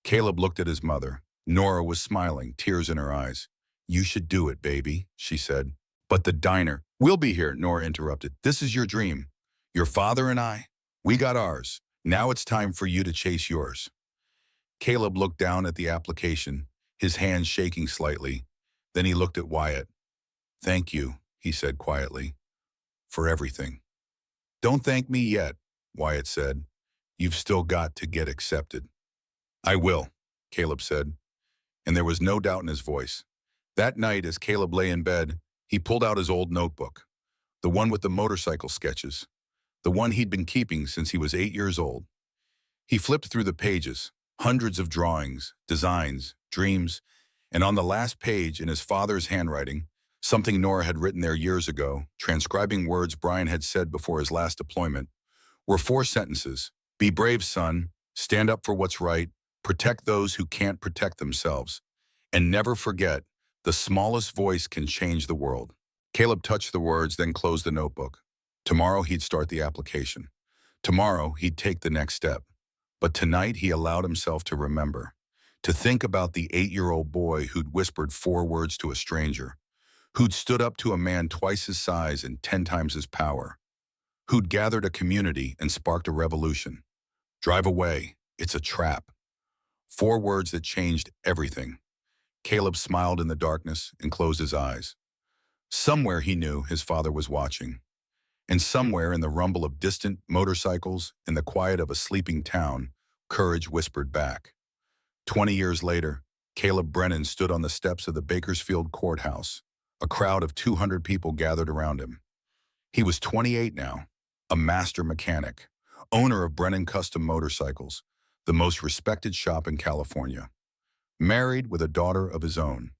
Caleb looked at his mother. Nora was smiling, tears in her eyes. You should do it, baby, she said. But the diner. We'll be here, Nora interrupted. This is your dream. Your father and I, we got ours. Now it's time for you to chase yours. Caleb looked down at the application, his hands shaking slightly. Then he looked at Wyatt. Thank you, he said quietly, for everything. Don't thank me yet, Wyatt said. You've still got to get accepted. I will, Caleb said, and there was no doubt in his voice. That night, as Caleb lay in bed, he pulled out his old notebook, the one with the motorcycle sketches, the one he'd been keeping since he was 8 years old. He flipped through the pages, hundreds of drawings, designs, dreams, and on the last page, in his father's handwriting, something Nora had written there years ago, transcribing words Brian had said before his last deployment, were 4 sentences. Be brave, son. Stand up for what's right. Protect those who can't protect themselves. And never forget, the smallest voice can change the world. Caleb touched the words, then closed the notebook. Tomorrow he'd start the application. Tomorrow he'd take the next step. But tonight he allowed himself to remember, to think about the 8-year-old boy who'd whispered 4 words to a stranger, who'd stood up to a man twice his size and 10 times his power, who'd gathered a community and sparked a revolution. Drive away. It's a trap. 4 words that changed everything. Caleb smiled in the darkness and closed his eyes. Somewhere he knew his father was watching. And somewhere in the rumble of distant motorcycles, in the quiet of a sleeping town, courage whispered back. 20 years later, Caleb Brennan stood on the steps of the Bakersfield courthouse. A crowd of 200 people gathered around him. He was 28 now, a master mechanic, owner of Brennan Custom Motorcycles, the most respected shop in California, married with a daughter of his own.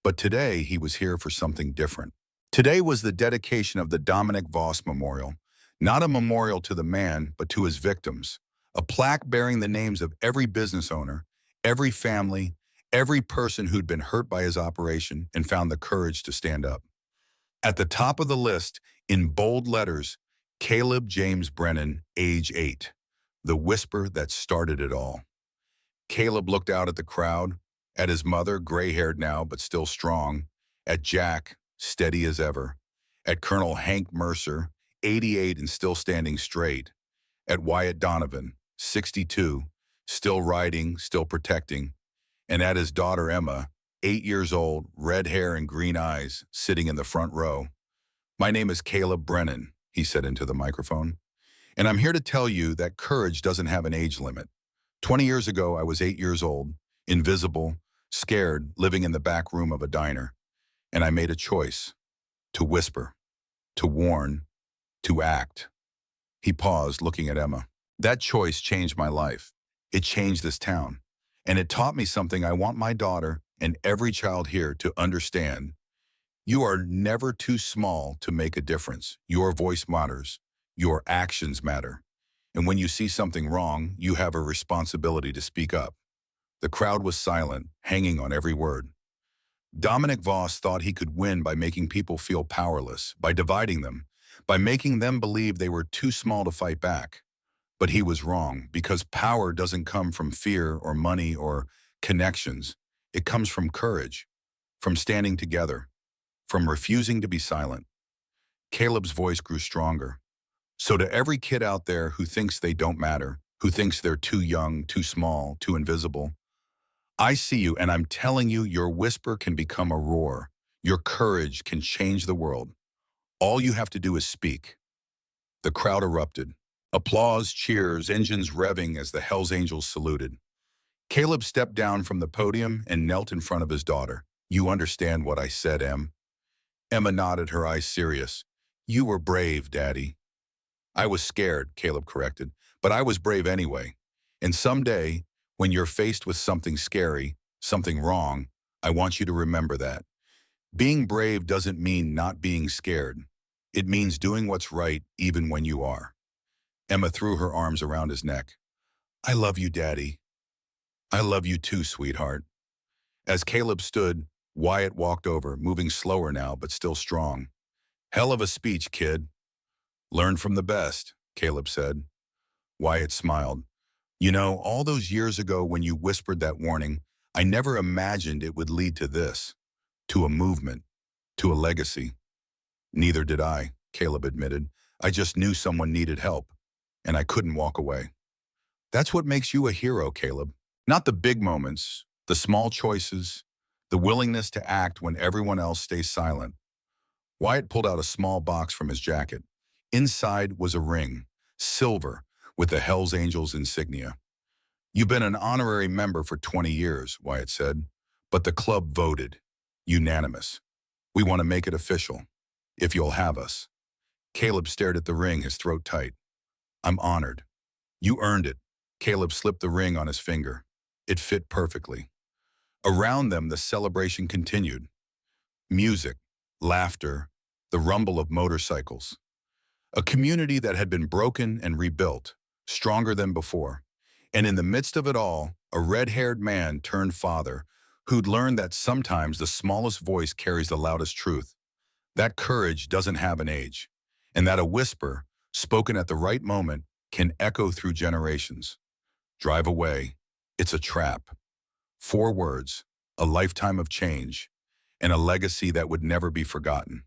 But today he was here for something different. Today was the dedication of the Dominic Voss Memorial, not a memorial to the man, but to his victims, a plaque bearing the names of every business owner, every family, every person who'd been hurt by his operation and found the courage to stand up. At the top of the list, in bold letters, Caleb James Brennan, age 8, the whisper that started it all. Caleb looked out at the crowd, at his mother, gray-haired now but still strong, at Jack, steady as ever, at Colonel Hank Mercer, 88 and still standing straight, at Wyatt Donovan, 62, still riding, still protecting, and at his daughter Emma, 8 years old, red hair and green eyes, sitting in the front row. My name is Caleb Brennan, he said into the microphone, and I'm here to tell you that courage doesn't have an age limit. 20 years ago, I was 8 years old, invisible, scared, living in the back room of a diner, and I made a choice, to whisper, to warn, to act. He paused, looking at Emma. That choice changed my life. It changed this town. And it taught me something I want my daughter and every child here to understand. You are never too small to make a difference. Your voice matters. Your actions matter. And when you see something wrong, you have a responsibility to speak up. The crowd was silent, hanging on every word. Dominic Voss thought he could win by making people feel powerless, by dividing them, by making them believe they were too small to fight back. But he was wrong, because power doesn't come from fear or money or connections. It comes from courage, from standing together, from refusing to be silent. Caleb's voice grew stronger. So to every kid out there who thinks they don't matter, who thinks they're too young, too small, too invisible, I see you, and I'm telling you, your whisper can become a roar. Your courage can change the world. All you have to do is speak. The crowd erupted. Applause, cheers, engines revving as the Hells Angels saluted. Caleb stepped down from the podium and knelt in front of his daughter. You understand what I said, Em? Emma nodded, her eyes serious. You were brave, Daddy. I was scared, Caleb corrected, but I was brave anyway. And someday, when you're faced with something scary, something wrong, I want you to remember that. Being brave doesn't mean not being scared. It means doing what's right even when you are. Emma threw her arms around his neck. I love you, Daddy. I love you too, sweetheart. As Caleb stood, Wyatt walked over, moving slower now, but still strong. Hell of a speech, kid. Learn from the best, Caleb said. Wyatt smiled. You know, all those years ago when you whispered that warning, I never imagined it would lead to this, to a movement, to a legacy. Neither did I, Caleb admitted. I just knew someone needed help, and I couldn't walk away. That's what makes you a hero, Caleb. Not the big moments, the small choices, the willingness to act when everyone else stays silent. Wyatt pulled out a small box from his jacket. Inside was a ring, silver, with the Hells Angels insignia. You've been an honorary member for 20 years, Wyatt said, but the club voted. Unanimous. We want to make it official, if you'll have us. Caleb stared at the ring, his throat tight. I'm honored. You earned it. Caleb slipped the ring on his finger. It fit perfectly. Around them, the celebration continued. Music, laughter, the rumble of motorcycles. A community that had been broken and rebuilt, stronger than before. And in the midst of it all, a red-haired man turned father who'd learned that sometimes the smallest voice carries the loudest truth. That courage doesn't have an age, and that a whisper, spoken at the right moment, can echo through generations. Drive away. It's a trap. 4 words, a lifetime of change, and a legacy that would never be forgotten.